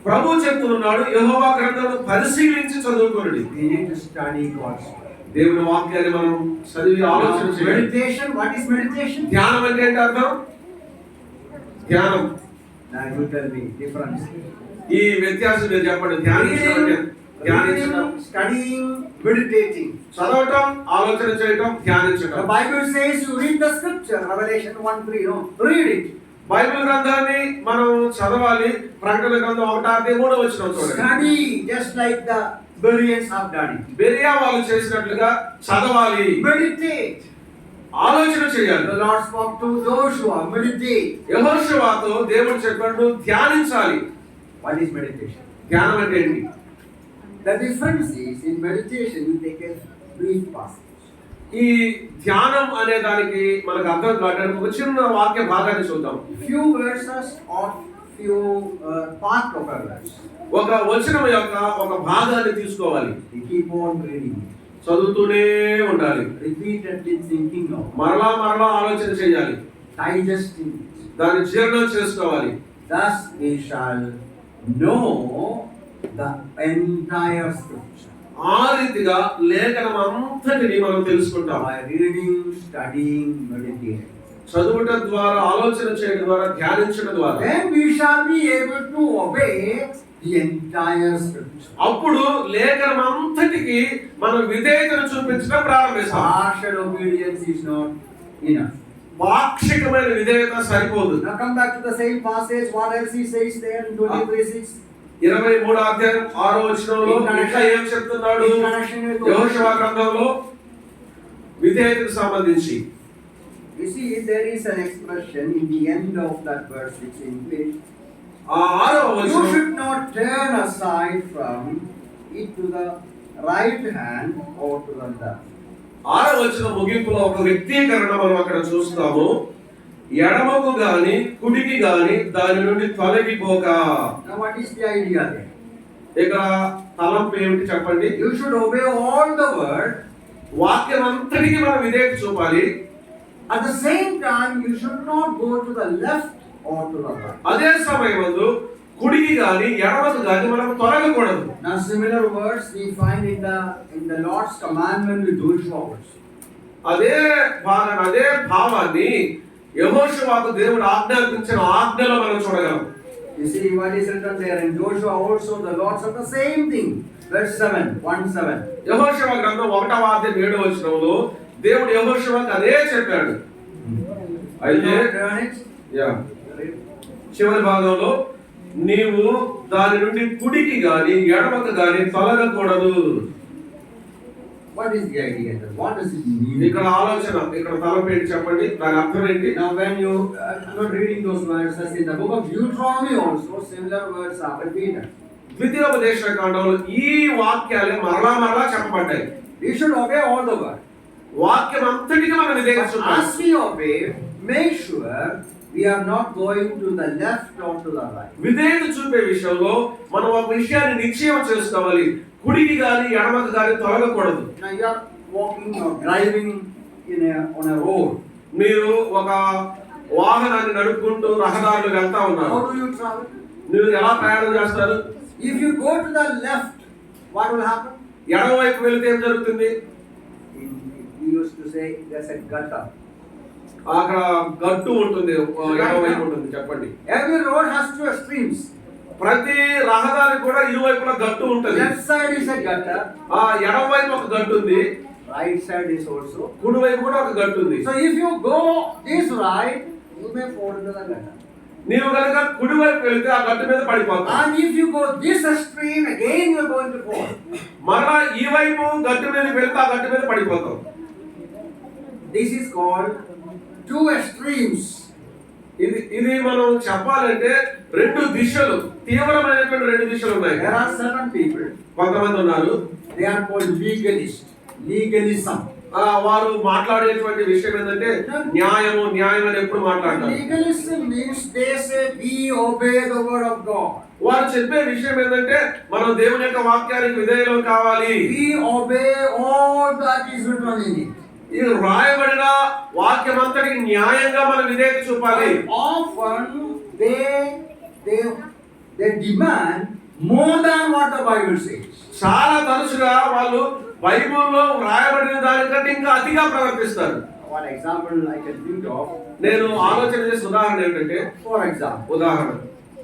ప్రభు చెప్తున్నాడు, యెహోవా గ్రంథమును పరిశీలించి చదువుకొనుడి. We need to study God's word. దేవుని వాక్యాన్ని మనం చదివి ఆలోచన చేయాలి. Meditation, what is meditation? ధ్యానం అంటే ఏంటి అర్థం? ధ్యానం. Now you tell me difference. ఈ వ్యత్యాసం మీరు చెప్పండి. ధ్యానించడం అంటే ధ్యానించడం, Studying, meditating. చదవటం, ఆలోచన చేయటం, The ధ్యానించటం. Bible says you read the scripture, Revelation 1:3. Read it. Bible గ్రంథాన్ని మనం చదవాలి. ప్రకటన గ్రంథం 1:3 వచనం చూడండి. Study just like the Bereans have done it. Beriah వాళ్ళు చేసినట్లుగా చదవాలి, Meditate. ఆలోచన చేయాలి. The Lord spoke to Joshua, meditate. యెహోషువతో దేవుడు చెప్పాడు, ధ్యానించాలి. What is meditation? ధ్యానం అంటే ఏంటి? The difference is in meditation you take a brief passage. ఈ ధ్యానం అనే దానికి మనకు అర్థం కావడానికి ఒక చిన్న వాక్య భాగాన్ని చూద్దాం. Few verses or few part of a verse. ఒక వచనం యొక్క ఒక భాగాన్ని తీసుకోవాలి, You keep on reading, చదువుతూనే ఉండాలి, repeatedly thinking of, మరలా మరలా ఆలోచన చేయాలి, digesting it. దాన్ని జీర్ణం చేసుకోవాలి. Thus we shall know the entire scripture ఆ రీతిగా లేఖనం అంతటిని మనం తెలుసుకుంటాం. by reading, studying, meditating. చదువుట ద్వారా, ఆలోచన చేయడం ద్వారా, ధ్యానించడం ద్వారా Then we shall be able to obey the entire scripture. అప్పుడు లేఖనం అంతటికి మనం విధేయతను చూపించడం ప్రారంభిస్తాం. Partial obedience is not enough. పాక్షికమైన విధేయత సరిపోదు. Now come back to the same passage. What else he says there in 23:6? 23వ అధ్యాయం 6వ వచనంలో ఇంకా ఏం చెప్తున్నాడు? యెహోషువ గ్రంథంలో విధేయతకు సంబంధించి You see, there is an expression in the end of that verse, which in English, ఆ 6వ you వచనం, should not turn aside from it to the right hand or to the left. 6వ వచనం ముగింపులో ఒక వ్యక్తీకరణ మనం అక్కడ చూస్తాము. ఎడమకు గాని కుడికి గాని దాని నుండి తొలగిపోక. Now what is the idea there? ఇక్కడ తలంపు ఏమిటి చెప్పండి? You should obey all the word. వాక్యం అంతటికి మనం విధేయత చూపాలి. At the same time, you should not go to the left or to the right. అదే సమయమందు కుడికి గాని ఎడమకు గాని మనం తొలగకూడదు. Now similar words we find in the Lord's commandment with Joshua also. అదే భావాన్ని యెహోషువకు దేవుడు ఆజ్ఞాపించిన ఆజ్ఞలో మనం చూడగలం. You see what is written there in Joshua also, the Lord said the same thing. Verse 7, 1:7. యెహోషువ గ్రంథం 1వ అధ్యాయం 7వ వచనంలో దేవుడు యెహోషువకు అదే చెప్పాడు. అయితే చివరి భాగంలో నీవు దాని నుండి కుడికి గాని ఎడమకు గాని తొలగకూడదు. What is the idea? What does it mean? ఇక్కడ ఆలోచన, ఇక్కడ తలపేటి చెప్పండి, దాని అర్థం ఏంటి? Now when you are not reading those verses in the book of Deuteronomy also, similar words are repeated. ద్వితీయోపదేశ కాండంలో ఈ వాక్యాలే మరలా చెప్పబడ్డాయి. We should obey all the word. వాక్యం అంతటికి మనం విధేయత As we obey, make sure we are not going to the left or to the right. విధేయత చూపే విషయంలో మనం ఒక విషయాన్ని నిశ్చయం చేసుకోవాలి. కుడికి గాని ఎడమకు గాని తొలగకూడదు. Now you are walking or driving on a road. మీరు ఒక వాహనాన్ని నడుపుకుంటూ రహదారులు వెళ్తా ఉన్నారు. How do you travel? మీరు ఎలా ప్రయాణం చేస్తారు? If you go to the left, what will happen? ఎడమ వైపు వెళ్తే ఏం జరుగుతుంది? We used to say there's a gutter. అక్కడ గట్టు ఉంటుంది, ఎడమ వైపు ఉంటుంది. చెప్పండి. Every road has two extremes. ప్రతి రహదారి కూడా ఇరువైపులా గట్టు ఉంటుంది. Left side is a gutter. ఎడమ వైపు ఒక గట్టు ఉంది. Right side is also. కుడి వైపు కూడా ఒక గట్టు ఉంది. So if you go this right, you may fall into the gutter. నీవు కనుక కుడి వైపు వెళ్తే ఆ గట్టు మీద పడిపోతావు. And if you go this extreme, again you are going to fall. మరలా ఈ వైపు గట్టు మీద వెళ్తే ఆ గట్టు మీద పడిపోతావు. This is called two extremes. ఇది మనం చెప్పాలంటే రెండు దిశలు, తీవ్రమైనటువంటి రెండు దిశలు ఉన్నాయి. There are certain people. కొంతమంది ఉన్నారు. They are called legalism. వారు మాట్లాడేటువంటి విషయం ఏంటంటే న్యాయం అని ఎప్పుడు మాట్లాడతారు. Legalism means they say we obey the word of God. వారు చెప్పే విషయం ఏంటంటే మనం దేవుని యొక్క వాక్యానికి విధేయులం కావాలి. We obey all that is written in it. ఇది రాయబడిన వాక్యం అంతటికి న్యాయంగా మనం విధేయత చూపాలి. Often they demand more than what the Bible says. చాలా తరచుగా వాళ్ళు బైబిల్లో రాయబడిన దానికంటే ఇంకా అతిగా ప్రవర్తిస్తారు. One example I can think of. నేను ఆలోచన చేసిన ఉదాహరణ ఏంటంటే, For example, ఉదాహరణ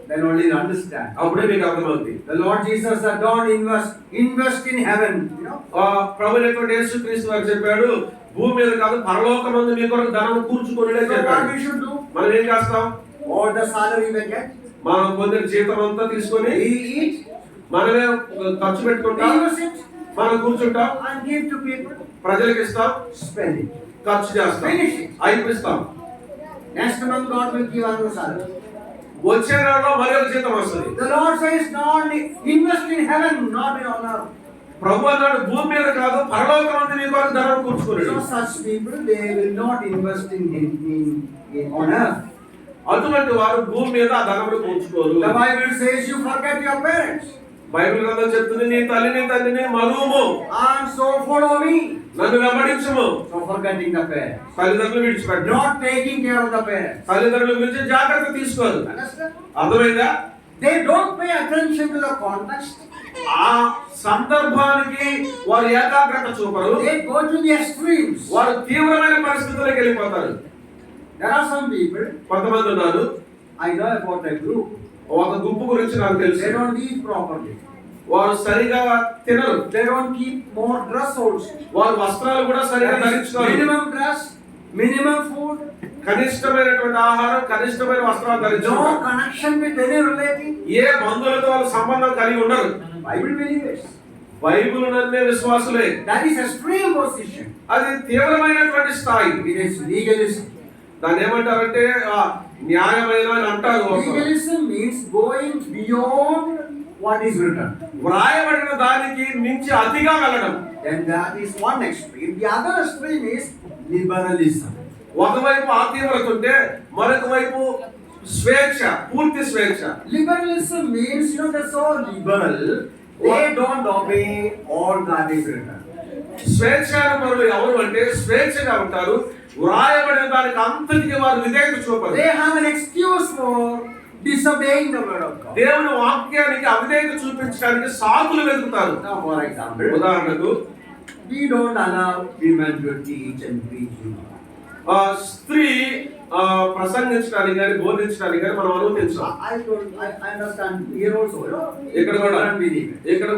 then only you understand. అప్పుడే మీకు అర్థమవుతుంది. The Lord Jesus said, "Don't invest in heaven." You know. ప్రభువైనటువంటి యేసుక్రీస్తు వారు చెప్పాడు, భూమి మీద కాదు పరలోకమందు మీ కొరకు ధనం కూర్చుకొనుడే So చెప్పాడు. what we should do? మనం ఏం చేస్తాం? All the salary we get, మనం పొందిన జీతం అంతా తీసుకొని we eat, మనమే ఖర్చు పెట్టుకుంటాం, we use it, మనం కూర్చుంటాం, and give to people. ప్రజలకు ఇస్తాం, Spend it. ఖర్చు చేస్తాం, Finish it. అయిపిస్తాం. Next month God will give another salary. వచ్చే నెలలో మరి ఒక జీతం వస్తుంది. The Lord says, "Don't invest in heaven, not in on earth." ప్రభు అన్నాడు, భూమి మీద కాదు పరలోకమందు మీ కొరకు ధనం కూర్చుకొనుడి. So such people, they will not invest in on earth. అటువంటి వారు భూమి మీద ఆ ధనమును కూర్చుకోరు. The Bible says you forget your parents. Bible గ్రంథం చెప్తుంది, నీ తల్లిని తండ్రిని మరువుము, And so follow me. నన్ను వెంబడించుము. So forgetting the parents. తల్లిదండ్రులు విడిచిపెట్టు, Not taking care of the parents. తల్లిదండ్రుల గురించి జాగ్రత్త తీసుకోరు. Understand? అర్థమైందా? They don't pay attention to the context. ఆ సందర్భానికి వారు ఏకాగ్రత చూపరు. They go to the extremes. వారు తీవ్రమైన పరిస్థితుల్లోకి వెళ్ళిపోతారు. There are some people, కొంతమంది ఉన్నారు. I know about a group. ఒక గుంపు గురించి నాకు తెలుసు. They don't eat properly. వారు సరిగా తినరు. They don't keep more dress also. వారు వస్త్రాలు కూడా సరిగా ధరించుకోరు. Minimum dress, minimum food. కనిష్టమైనటువంటి ఆహారం, కనిష్టమైన వస్త్రాలు ధరించుకోరు. No connection with any relative. ఏ బంధువులతో వాళ్ళు సంబంధం కలిగి ఉండరు. Bible believers. బైబిల్ నమ్మే విశ్వాసులే. That is extreme position. అది తీవ్రమైనటువంటి స్థాయి. It is legalism. దాన్ని ఏమంటారంటే న్యాయమైన అని అంటారు. Legalism means going beyond what is written. వ్రాయబడిన దానికి మించి అతిగా వెళ్ళడం. Then that is one extreme. The other extreme is liberalism. ఒకవైపు ఆ తీవ్రత ఉంటే మరొక వైపు స్వేచ్ఛ, పూర్తి స్వేచ్ఛ. Liberalism means, they're so liberal, they don't obey all that is written. స్వేచ్ఛాపరులు ఎవరు అంటే స్వేచ్ఛగా ఉంటారు, వ్రాయబడిన దానికి అంతటికి వారు విధేయత చూపరు. They have an excuse for disobeying the word of God. దేవుని వాక్యానికి అవిధేయత చూపించడానికి సాకులు వెతుకుతారు. Now, for example, ఉదాహరణకు we don't allow women to teach and preach. స్త్రీ ప్రసంగించడానికి కానీ బోధించడానికి కానీ మనం అనుమతించాం. I understand here also. ఇక్కడ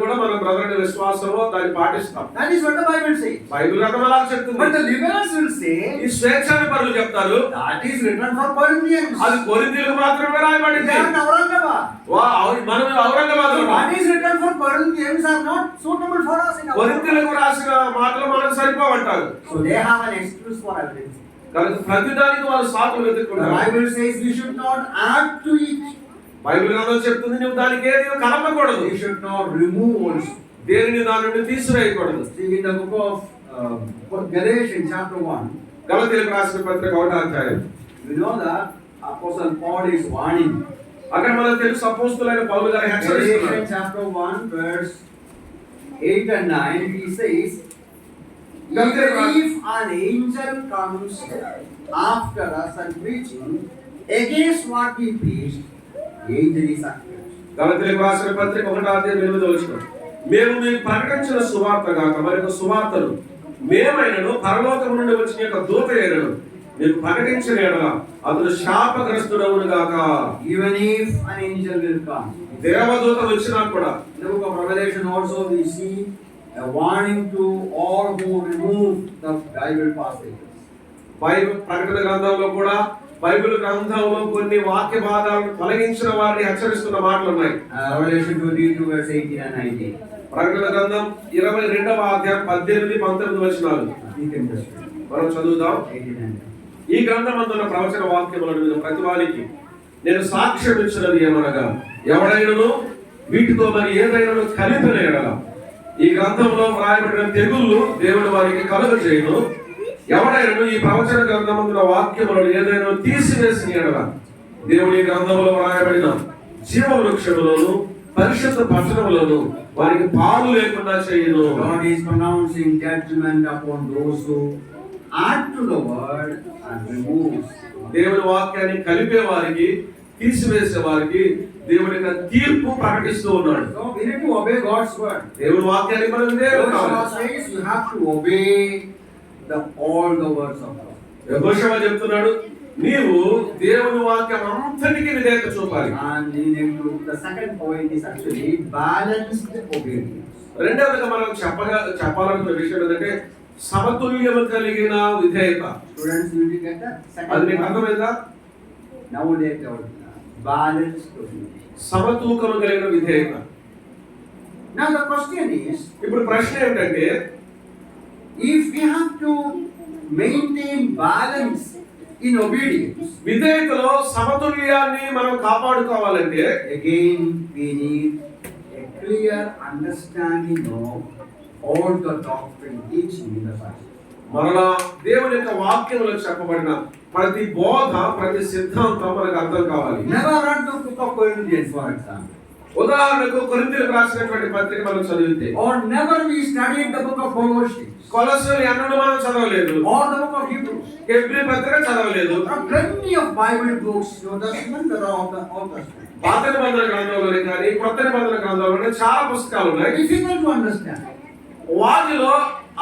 కూడా మన బ్రదర్ విశ్వాసము దాన్ని పాటిస్తాం. That is what the Bible says. Bible గ్రంథం అలా చెప్తుంది. But the liberals will say, ఈ స్వేచ్ఛాని పరులు చెప్తారు, that is written for Corinthians. అది కొరింథీయులకు మాత్రమే రాయబడింది. మనం Aurangabad. What is written for Corinthians are not suitable for us in our. కొరింథీయులకు రాసిన మాటలు మనకు సరిపోవంటారు. So they have an excuse for everything. కాబట్టి ప్రతిదానికి వాళ్ళు సాకులు The వెతుక్కుంటారు. Bible says we should not add to it. Bible గ్రంథం చెప్తుంది నువ్వు దానికి ఏది కలపకూడదు. We should not remove also. దేనిని దాని నుండి తీసివేయకూడదు. See, in the book of Galatians chapter 1, గలతీయులకు రాసిన పత్రిక 1వ అధ్యాయం, you know that Apostle Paul is warning. అక్కడ మనకు తెలుసు అపోస్తలుడైన పౌలు గారు హెచ్చరిస్తున్నారు. Galatians chapter 1 verse 8 and 9, he says, if an angel comes after us and preaching against what we preached, the angel is accursed. గలతీయులకు రాసిన పత్రిక 1వ అధ్యాయం 8వ వచనం, మేము మీకు ప్రకటించిన సువార్త గాక మరొక సువార్తను మేమైనను పరలోకము నుండి వచ్చిన యొక్క దూత అయినను మీకు ప్రకటించిన యెడల అతడు శాపగ్రస్తుడవును గాక. Even if an angel will come. దేవదూత వచ్చినా కూడా. In the book of Revelation also we see a warning to all who remove the Bible passages. Bible ప్రకటన గ్రంథంలో కూడా బైబిల్ గ్రంథంలో కొన్ని వాక్య భాగాలను తొలగించిన వారిని హెచ్చరిస్తున్న మాటలు ఉన్నాయి. Revelation 22 verse 18 and 19. ప్రకటన గ్రంథం 22వ అధ్యాయం 18, 19 వచనాలు మనం చదువుదాం. ఈ గ్రంథం అందున్న ప్రవచన వాక్యములను ప్రతి వారికి నేను సాక్ష్యం ఇచ్చినది ఏమనగా, ఎవడైనను వీటితో మరి ఏదైనా కలిపిన యెడల ఈ గ్రంథంలో వ్రాయబడిన తెగుళ్ళు దేవుడు వారికి కలుగజేయును. ఎవడైనను ఈ ప్రవచన గ్రంథమందున వాక్యములను ఏదైనా తీసివేసిన యెడల దేవుడి గ్రంథంలో వ్రాయబడిన జీవ వృక్షములను పరిశుద్ధ పట్టణములను వారికి పాలు లేకుండా చేయును. God is pronouncing judgment upon those who add to the word and removes. దేవుడి వాక్యాన్ని కలిపే వారికి తీసివేసే వారికి దేవుడి యొక్క తీర్పు ప్రకటిస్తూ ఉన్నాడు. So we need to obey God's word. దేవుడి వాక్యాన్ని మనం God says you have to obey all the words of God. యెహోషువ చెప్తున్నాడు, నీవు దేవుని వాక్యం అంతటికి విధేయత చూపాలి. And the second point is actually balanced obedience. రెండవదిగా మనం చెప్పాలనుకున్న విషయం ఏంటంటే సమతుల్యము కలిగిన విధేయత. Students, you will get that? అది మీకు అర్థమైందా? Nowadays, balanced obedience. సమతూకము కలిగిన విధేయత. Now the question is, ఇప్పుడు ప్రశ్న ఏంటంటే, if we have to maintain balance in obedience, విధేయతలో సమతుల్యాన్ని మనం కాపాడుకోవాలంటే again we need a clear understanding of all the doctrine teaching in the Bible. మరలా దేవుని యొక్క వాక్యంలో చెప్పబడిన ప్రతి బోధ, ప్రతి సిద్ధాంతం మనకు అర్థం కావాలి. Never read the book of Corinthians, for example. ఉదాహరణకు కొరింథీయులకు రాసినటువంటి పత్రిక మనం చదివితే, or never we studied the book of Colossians, కొలస్సీయులు ఎన్నడూ మనం చదవలేదు, or the book of Hebrews. Hebrew పత్రిక చదవలేదు. There are plenty of Bible books, New Testament, that are of the Old Testament. పాత నిబంధన గ్రంథంలోనే కానీ కొత్త నిబంధన గ్రంథంలోనే చాలా పుస్తకాలు ఉన్నాయి. Difficult to understand. వాటిలో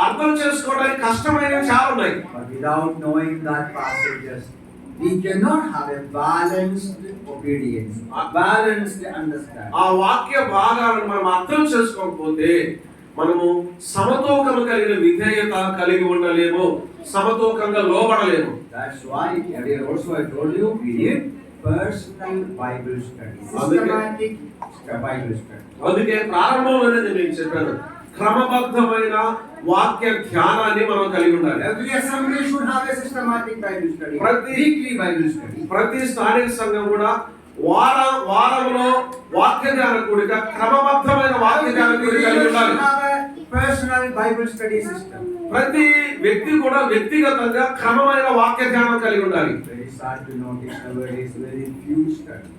అర్థం చేసుకోవడానికి కష్టమైనవి చాలా ఉన్నాయి. But without knowing that passages, we cannot have a balanced obedience, a balanced understanding. ఆ వాక్య భాగాలను మనం అర్థం చేసుకోకపోతే మనము సమతూకము కలిగిన విధేయత కలిగి ఉండలేము, సమతూకంగా లోబడలేము. That's why earlier also I told you we need personal Bible study, systematic Bible study. అందుకే ప్రారంభంలోనే నేను మీకు చెప్పాను, క్రమబద్ధమైన వాక్య ధ్యానాన్ని మనం కలిగి ఉండాలి. Every assembly should have a systematic Bible study, weekly Bible study. ప్రతి స్థానిక సంఘం కూడా వారంలో వాక్య ధ్యాన కూడిక, క్రమబద్ధమైన వాక్య ధ్యాన కూడిక కలిగి ఉండాలి. Personal Bible study system. ప్రతి వ్యక్తి కూడా వ్యక్తిగతంగా క్రమమైన వాక్య ధ్యానం కలిగి ఉండాలి. Very sad to notice nowadays very few studies.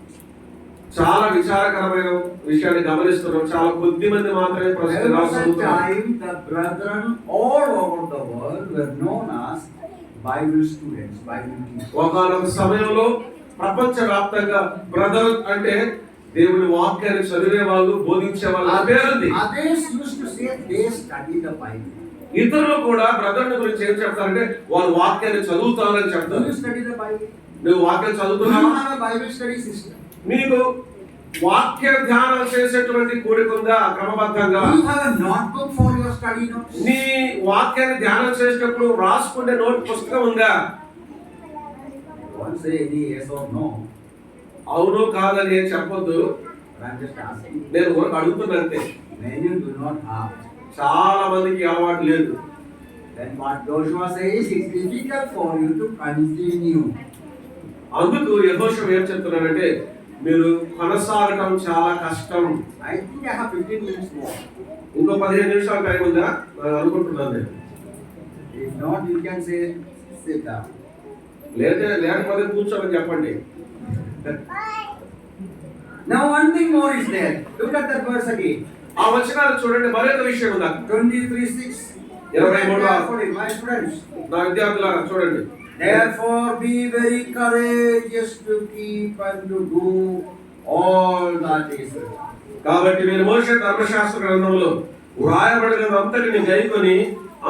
చాలా విచారకరమైన విషయాన్ని గమనిస్తున్నాం, చాలా కొద్ది మంది మాత్రమే the brethren all over the world were known as Bible students, Bible teachers. ఒకనొక సమయంలో ప్రపంచ వ్యాప్తంగా బ్రదర్ అంటే దేవుని వాక్యాన్ని చదివే వాళ్ళు, బోధించే వాళ్ళు పేరుంది. Others used to say they study the Bible. ఇతరులు కూడా బ్రదర్ గురించి ఏం చెప్తారంటే వాళ్ళు వాక్యాన్ని చదువుతారని Do చెప్తారు. you study the Bible? నువ్వు వాక్యం Do you చదువుతున్నావా? have a Bible study system? నీకు వాక్య ధ్యానం చేసేటువంటి కూడిక ఉందా క్రమబద్ధంగా? Do you have a notebook for your study notes? నీ వాక్యాన్ని ధ్యానం చేసేటప్పుడు రాసుకునే నోట్ పుస్తకం ఉందా? Don't say any yes or no. అవును కాదని ఏం చెప్పొద్దు. But I'm just asking. నేను ఊరికి అడుగుతున్నంతే. Many do not have. చాలా మందికి అలవాటు లేదు. Then what Joshua says, it's difficult for you to continue. అందుకు యెహోషువ ఏం చెప్తున్నాడంటే మీరు కొనసాగటం చాలా కష్టం. I think I have 15 minutes more. ఇంకో 15 నిమిషాల టైం ఉందా అనుకుంటున్నాను నేను. If not, you can say, sit down. లేకపోతే కూర్చోమని చెప్పండి. Now one thing more is there. Look at that verse again. ఆ వచనాలు చూడండి, మరొక విషయం ఉందా? 23:6. 23. My friends. నా విద్యార్థులారా చూడండి. Therefore be very courageous to keep and to do all that is written. కాబట్టి మీరు మోషే ధర్మశాస్త్ర గ్రంథంలో వ్రాయబడిన అంతటిని గైకొని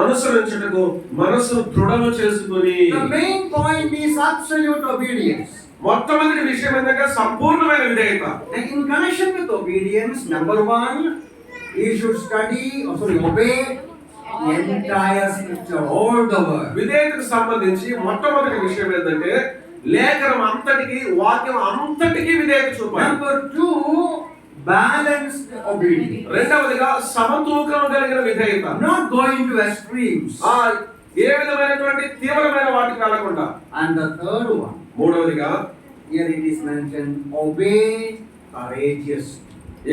అనుసరించుటకు మనస్సును దృఢము చేసుకొని. The main point is absolute obedience. మొట్టమొదటి విషయం ఏంటంటే సంపూర్ణమైన విధేయత. And in connection with obedience, number one, you should study, obey the entire scripture, all the word. విధేయతకు సంబంధించి మొట్టమొదటి విషయం ఏంటంటే లేఖనం అంతటికి, వాక్యం అంతటికి విధేయత చూపాలి. Number two, balanced obedience. రెండవదిగా సమతూకం కలిగిన విధేయత. Not going to extremes. ఏ విధమైనటువంటి తీవ్రమైన వాటికి వెళ్ళకుండా. And the third one, మూడవదిగా here it is mentioned, obey courageously.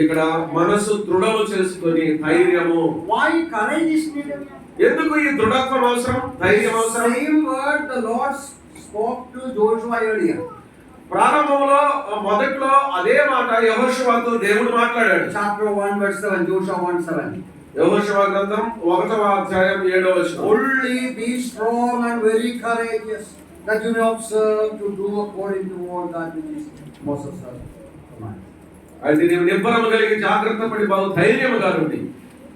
ఇక్కడ మనసు దృఢము చేసుకొని ధైర్యము. Why courage is needed? ఎందుకు ఈ దృఢత్వం అవసరం, ధైర్యం అవసరం? Same word the Lord spoke to Joshua earlier. ప్రారంభంలో మొదట్లో అదే మాట యెహోషువతో దేవుడు మాట్లాడాడు. Chapter 1 verse 7, Joshua 1:7. యెహోషువ గ్రంథం 1వ అధ్యాయం 7వ వచనం. Only be strong and very courageous, that you may observe to do according to all that which is Moses has commanded. అయితే నీవు నిబ్బరము కలిగి జాగ్రత్త పడి బహు ధైర్యముగా ఉండి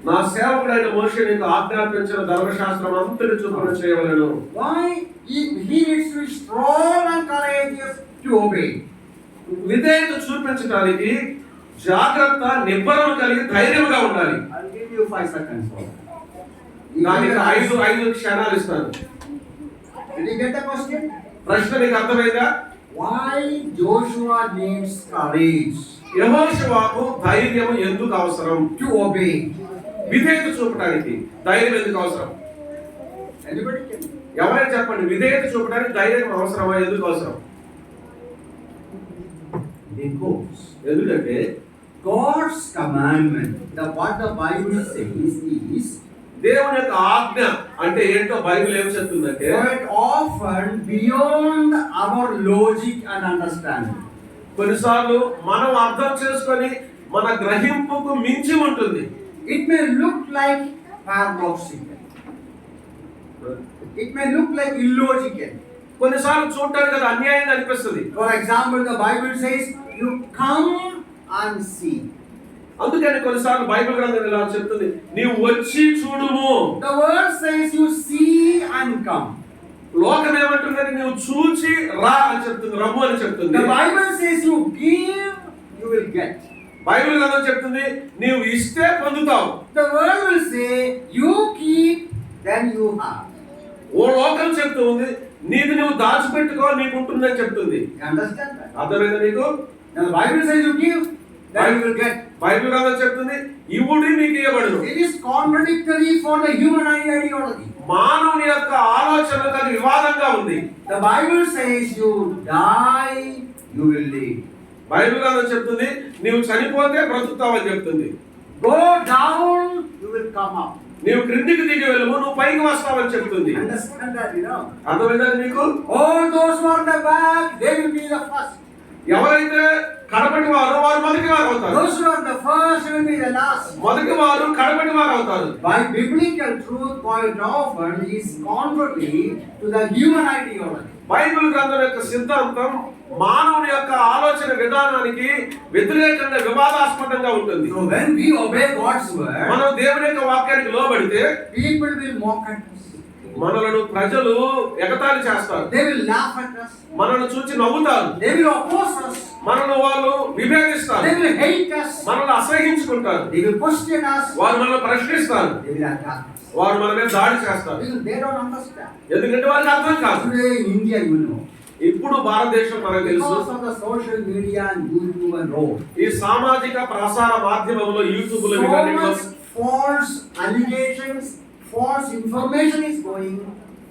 నా సేవకుడైన మోషే నీకు ఆజ్ఞాపించిన ధర్మశాస్త్రం అంతటి చొప్పున చేయవలెను. Why? He needs to be strong and courageous to obey. విధేయత చూపించడానికి జాగ్రత్త, నిబ్బరము కలిగి ధైర్యముగా ఉండాలి. I'll give you 5 seconds for that. దానికి 5 క్షణాలు ఇస్తాను. Did you get the question? ప్రశ్న నీకు అర్థమైందా? Why Joshua needs courage యెహోషువకు ధైర్యము ఎందుకు అవసరం? to obey? విధేయత చూపడానికి ధైర్యం ఎందుకు అవసరం? Anybody can? ఎవరైనా చెప్పండి, విధేయత చూపడానికి ధైర్యం అవసరమా? ఎందుకు అవసరం? Because ఎందుకంటే God's commandment, what the Bible says is, దేవుని యొక్క ఆజ్ఞ అంటే ఏంటో బైబిల్ ఏం చెప్తుందంటే quite often beyond our logic and understanding. కొన్నిసార్లు మనం అర్థం చేసుకొని మన గ్రహింపుకు మించి ఉంటుంది. It may look like paradoxical. It may look like illogical. కొన్నిసార్లు చూడటానికి అది అన్యాయంగా అనిపిస్తుంది. For example, the Bible says, you come and see. అందుకని కొన్నిసార్లు బైబిల్ గ్రంథం ఇలా చెప్తుంది, నీవు వచ్చి చూడుము. The word says you see and come. లోకం ఏమంటుందని నీవు చూచి రా అని చెప్తుంది, రమ్ము అని చెప్తుంది. The Bible says you give, you will get. Bible గ్రంథం చెప్తుంది నీవు ఇస్తే పొందుతావు. The word will say you keep, then you have. ఓ లోకం చెప్తుంది నీది నువ్వు దాచిపెట్టుకో నీకు ఉంటుందని చెప్తుంది. You understand that? అర్థమైందా నీకు? Now the Bible says you give, then you will get. Bible గ్రంథం చెప్తుంది ఇవుడి నీకు ఇవ్వబడును. It is contradictory for the human ideology. మానవుని యొక్క ఆలోచనకు అది వివాదంగా ఉంది. The Bible says you die, you will live. Bible గ్రంథం చెప్తుంది నీవు చనిపోతే బ్రతుకుతావు అని చెప్తుంది. Go down, you will come up. నీవు క్రిందికి దిగి వెళ్ళము, నువ్వు పైకి వస్తావని చెప్తుంది. Understand that, you know? అర్థమైందా నీకు? All those who are on the back, they will be the first. ఎవరైతే కడపటి వారు వారు మొదటి వారు అవుతారు. Those who are the first will be the last. మొదటి వారు కడపటి వారు అవుతారు. By biblical truth, quite often is contrary to the human ideology. Bible గ్రంథం యొక్క సిద్ధాంతం మానవుని యొక్క ఆలోచన విధానానికి వ్యతిరేకంగా వివాదాస్పదంగా ఉంటుంది. So when we obey God's word, మనం దేవుని యొక్క వాక్యానికి లోబడితే people will mock at us. మనలను ప్రజలు ఎగతాళి చేస్తారు. They will laugh at us. మనల్ని చూసి నవ్వుతారు. They will oppose us. మనల్ని వాళ్ళు విభేదిస్తారు. They will hate us. మనల్ని అసహ్యించుకుంటారు. They will question us. వారు మనల్ని ప్రశ్నిస్తారు. They will attack us. వారు మన మీద దాడి చేస్తారు. Because they don't understand. ఎందుకంటే వారికి అర్థం కాదు. Today in India, you know, ఇప్పుడు భారతదేశం మనకు తెలుసు, because of the social media and YouTube and all, ఈ సామాజిక ప్రసార మాధ్యమంలో యూట్యూబ్ లో so much false allegations, false information is going,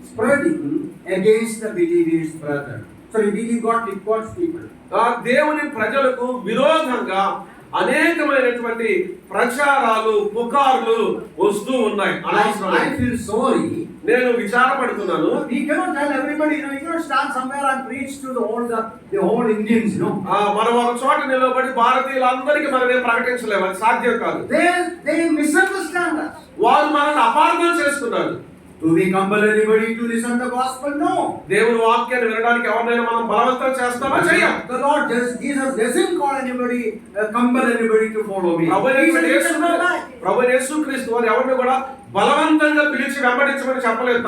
spreading against the believers' brother. So we believe God records people. దేవుని ప్రజలకు విరోధంగా అనేకమైనటువంటి ప్రచారాలు పుకార్లు వస్తూ ఉన్నాయి. I feel sorry. నేను విచారపడుతున్నాను. We cannot tell everybody, you know, you cannot stand somewhere and preach to the whole Indians, you know. మనం ఒక చోట నిలబడి భారతీయులందరికీ మనమే ప్రకటించలేము, అది సాధ్యం కాదు. They misunderstand us. వారు మనల్ని అపార్థం చేసుకున్నారు. Do we compel anybody to listen to the gospel? No. దేవుని వాక్యాన్ని వినడానికి ఎవరినైనా మనం బలవంతం చేస్తామా? చేయం. The Lord Jesus doesn't call anybody, compel anybody to follow me. ప్రభు యేసుక్రీస్తు వారు ఎవరిని కూడా బలవంతంగా పిలిచి వెంబడించమని చెప్పలేదు.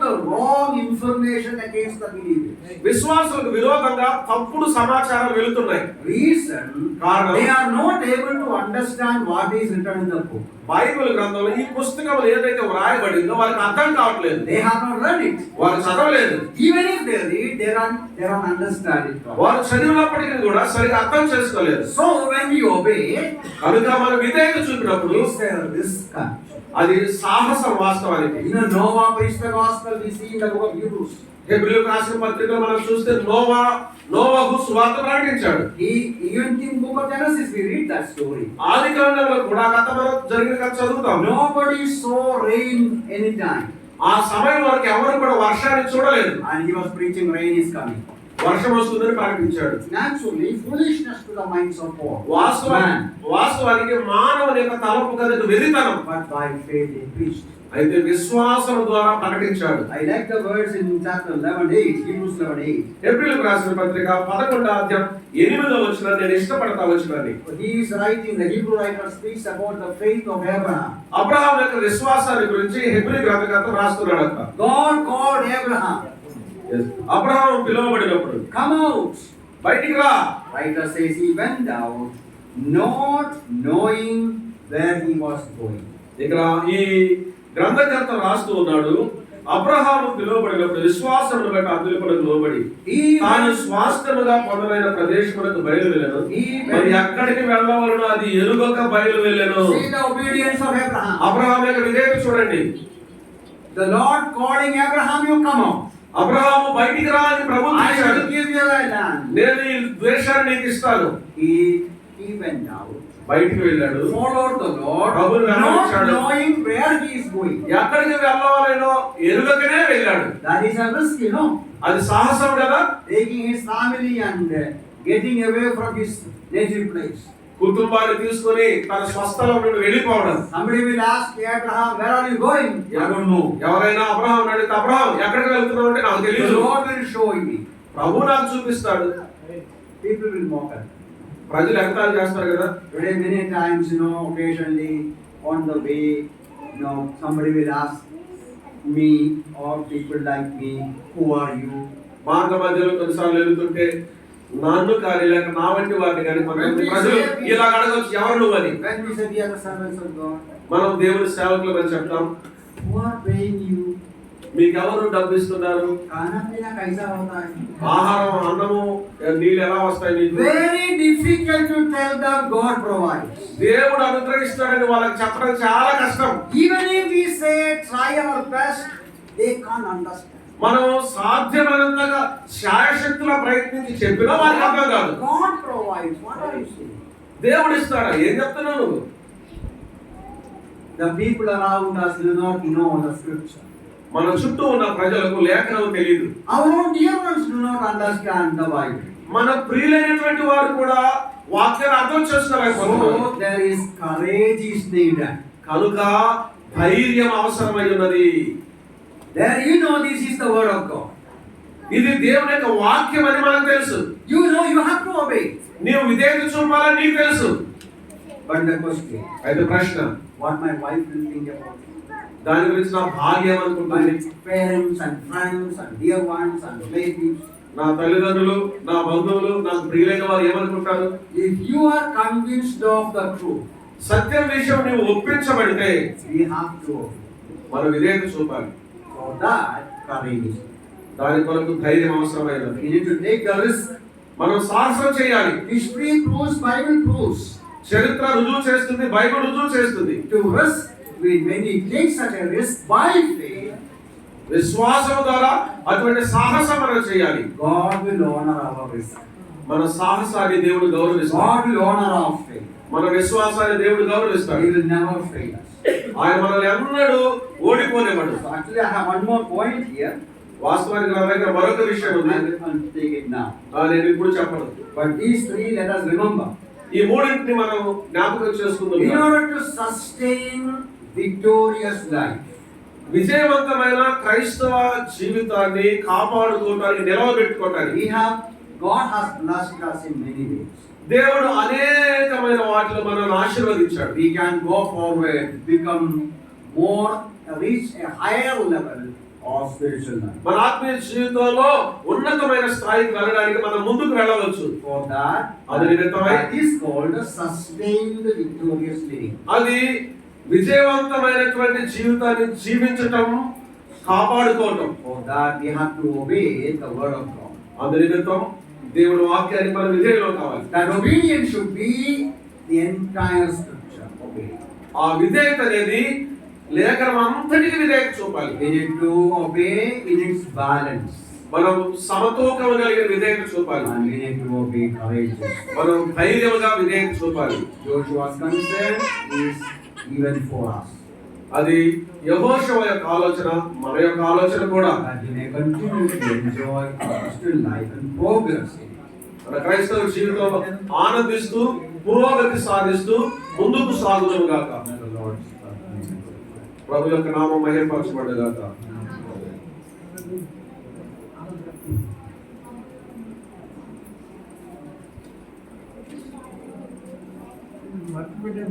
The wrong information against the believers. విశ్వాసులకు విరోధంగా తప్పుడు సమాచారాలు వెళుతున్నాయి. Reason, కారణం, they are not able to understand what is written in the book. Bible గ్రంథంలో ఈ పుస్తకంలో ఏదైతే వ్రాయబడిందో వారికి అర్థం కావట్లేదు. They have not read it. వారు చదవలేదు. Even if they read, they don't understand it. వారు చదివినప్పటికీ కూడా సరిగా అర్థం చేసుకోలేదు. So when we obey, కనుక మనం విధేయత చూపినప్పుడు this comes. అది సాహసం వాస్తవానికి. You know, Noah preached the gospel. We see in the book of Hebrews. హెబ్రీయులకు రాసిన పత్రికలో మనం చూస్తే నోవహు సువార్త ప్రకటించాడు. Even in book of Genesis we read that story. ఆదికాండంలో కూడా గతంలో జరిగిన కథ చదువుతాం. Nobody saw rain anytime. ఆ సమయం వరకు ఎవరు కూడా వర్షాన్ని చూడలేదు. And he was preaching rain is coming. వర్షం వస్తుందని ప్రకటించాడు. Naturally, foolishness to the minds of all. వాస్తవానికి మానవుని యొక్క తలపు కదకు వెరితనం. But by faith he preached. అయితే విశ్వాసం ద్వారా ప్రకటించాడు. I like the words in chapter 11:8, Hebrews 11:8. హెబ్రీయులకు రాసిన పత్రిక 11వ అధ్యాయం 8వ వచనం నేను ఇష్టపడతా వచనాన్ని. He is writing, the Hebrew writer speaks about the faith of Abraham. Abraham యొక్క విశ్వాసాన్ని గురించి హెబ్రీ గ్రంథకర్త రాస్తున్నాడు. God called Abraham. అబ్రహాం పిలువబడినప్పుడు Come out. బయటికి రా. Writer says he went out not knowing where he was going. ఇక్కడ ఈ గ్రంథకర్త రాస్తూ ఉన్నాడు, అబ్రహాము పిలువబడినప్పుడు విశ్వాసమును బట్టి ఆ పిలుపునకు లోబడి తాను స్వాస్థ్యముగా పొందలైన ప్రదేశమునకు బయలువెళ్ళెను. మరి ఎక్కడికి వెళ్ళవలనో అది ఎరుగక బయలువెళ్ళెను. See the obedience of Abraham. Abraham యొక్క విధేయత చూడండి. The Lord calling Abraham, you come out. Abraham బయటికి రా అని ప్రభువు I పిలిచాడు. will give you thy land. నేను ఈ దేశాన్ని నీకు ఇస్తాను. He went out. బయటికి వెళ్ళాడు. Followed the Lord, not knowing where he is going. ఎక్కడికి వెళ్ళవాలేనో ఎరుగకనే వెళ్ళాడు. That is a risk, you know. అది సాహసం కదా. Taking his family and getting away from his native place. కుటుంబాన్ని తీసుకొని తన స్వస్థలం నుండి వెళ్ళిపోవడం. Somebody will ask Abraham, where are you going? I don't know. ఎవరైనా అబ్రహాం అడిగితే అబ్రహాం ఎక్కడికి వెళ్తున్నావు అంటే నాకు తెలియదు. The Lord will show me. ప్రభు నాకు చూపిస్తాడు. People will mock us. ప్రజలు ఎగతాళి చేస్తారు కదా. Today many times, you know, occasionally on the way, you know, somebody will ask me or people like me, who are you? మార్గ మధ్యలో కొన్నిసార్లు వెళ్తుంటే నన్ను కానీ లేక నా వంటి వారిని కానీ ప్రజలు ఇలా అడగవచ్చు, ఎవరు నువ్వు అని. When we say we are the servants of God, మనం దేవుని సేవకులు అని చెప్తాం. who are paying you? మీకు ఎవరు డబ్బు ఇస్తున్నారు? खाना पीना कैसा होता है? ఆహారం, అన్నము, నీళ్ళు ఎలా వస్తాయి మీకు? Very difficult to tell them God provides. దేవుడు అనుగ్రహిస్తాడని వాళ్ళకి చెప్పడం చాలా కష్టం. Even if we say try our best, they can't understand. మనం సాధ్యమైనంతగా శాయశక్తుల ప్రయత్నించి చెప్పినా వారికి అర్థం కాదు. God provides. What are you saying? దేవుడు ఇస్తాడా? ఏం చెప్తున్నావు నువ్వు? The people around us do not know the scripture. మన చుట్టూ ఉన్న ప్రజలకు లేఖనం తెలియదు. Our own dear ones do not understand the Bible. మన ప్రియులైనటువంటి వారు కూడా వాక్యాన్ని అర్థం చేసుకోలేకపోతున్నారు. So there is courage is needed. కనుక ధైర్యం అవసరమై ఉన్నది. There you know this is the word of God. ఇది దేవుని యొక్క వాక్యం అని మనకు తెలుసు. You know you have to obey. నీవు విధేయత చూపాలని నీకు తెలుసు. But the question, అయితే ప్రశ్న, what my wife will think about it? దాని గురించి నా భార్య My ఏమనుకుంటుంది, parents and friends and dear ones and relatives. నా తల్లిదండ్రులు, నా బంధువులు, నాకు ప్రియులైన వారు ఏమనుకుంటారు? If you are convinced of the truth, సత్యం విషయం నీవు ఒప్పించబడితే we have to obey. మనం విధేయత చూపాలి. For that, courage. దాని కొరకు ధైర్యం అవసరమైనది. We need to take the risk. మనం సాహసం చేయాలి. History proves, Bible proves. చరిత్ర రుజువు చేస్తుంది, బైబిల్ రుజువు చేస్తుంది. To risk, when we take such a risk by faith, విశ్వాసం ద్వారా అటువంటి సాహసం మనం చేయాలి. God will honor our risk. మన సాహసాన్ని దేవుడు గౌరవిస్తాడు. God will honor our faith. మన విశ్వాసాన్ని దేవుడు గౌరవిస్తాడు. He will never fail us. ఆయన మనల్ని ఎన్నడూ ఓడిపోనివ్వడు. So actually, I have one more point here. వాస్తవానికి నా దగ్గర మరొక విషయం ఉంది. I will take it now. నేను ఇప్పుడు చెప్పను. But these three, let us remember. ఈ మూడింటిని మనం జ్ఞాపకం చేసుకుందాం. In order to sustain victorious life, విజయవంతమైన క్రైస్తవ జీవితాన్ని కాపాడుకోవడానికి, నిలవబెట్టుకోవడానికి God has blessed us in many ways. దేవుడు అనేకమైన వాటిలో మనల్ని ఆశీర్వదించాడు. We can go forward, become more, reach a higher level of spiritual life. మన ఆత్మీయ జీవితంలో ఉన్నతమైన స్థాయికి వెళ్ళడానికి మనం ముందుకు వెళ్ళవచ్చు. For that, అది నిమిత్తమై that is called sustained victorious living. అది విజయవంతమైనటువంటి జీవితాన్ని జీవించటం, కాపాడుకోవటం. For that, we have to obey the word of God. అందు నిమిత్తం దేవుడి వాక్యానికి మనం విధేయులం కావాలి. That obedience should be the entire scripture. Obey. ఆ విధేయత అనేది లేఖనం అంతటికి విధేయత చూపాలి. We need to obey in its balance. మనం సమతూకం కలిగిన విధేయత చూపాలి. And we need to obey courageous. మనం ధైర్యంగా విధేయత చూపాలి. Joshua's concern is even for us. అది యెహోషువ యొక్క ఆలోచన, మన యొక్క ఆలోచన కూడా. That we may continue to enjoy Christian life and progress in it. మన క్రైస్తవ జీవితంలో ఆనందిస్తూ, పురోగతి సాధిస్తూ ముందుకు సాగుదుము గాక. May the Lord's name. ప్రభు యొక్క నామం మహిమపరచబడును గాక. మర్చిపెట్టే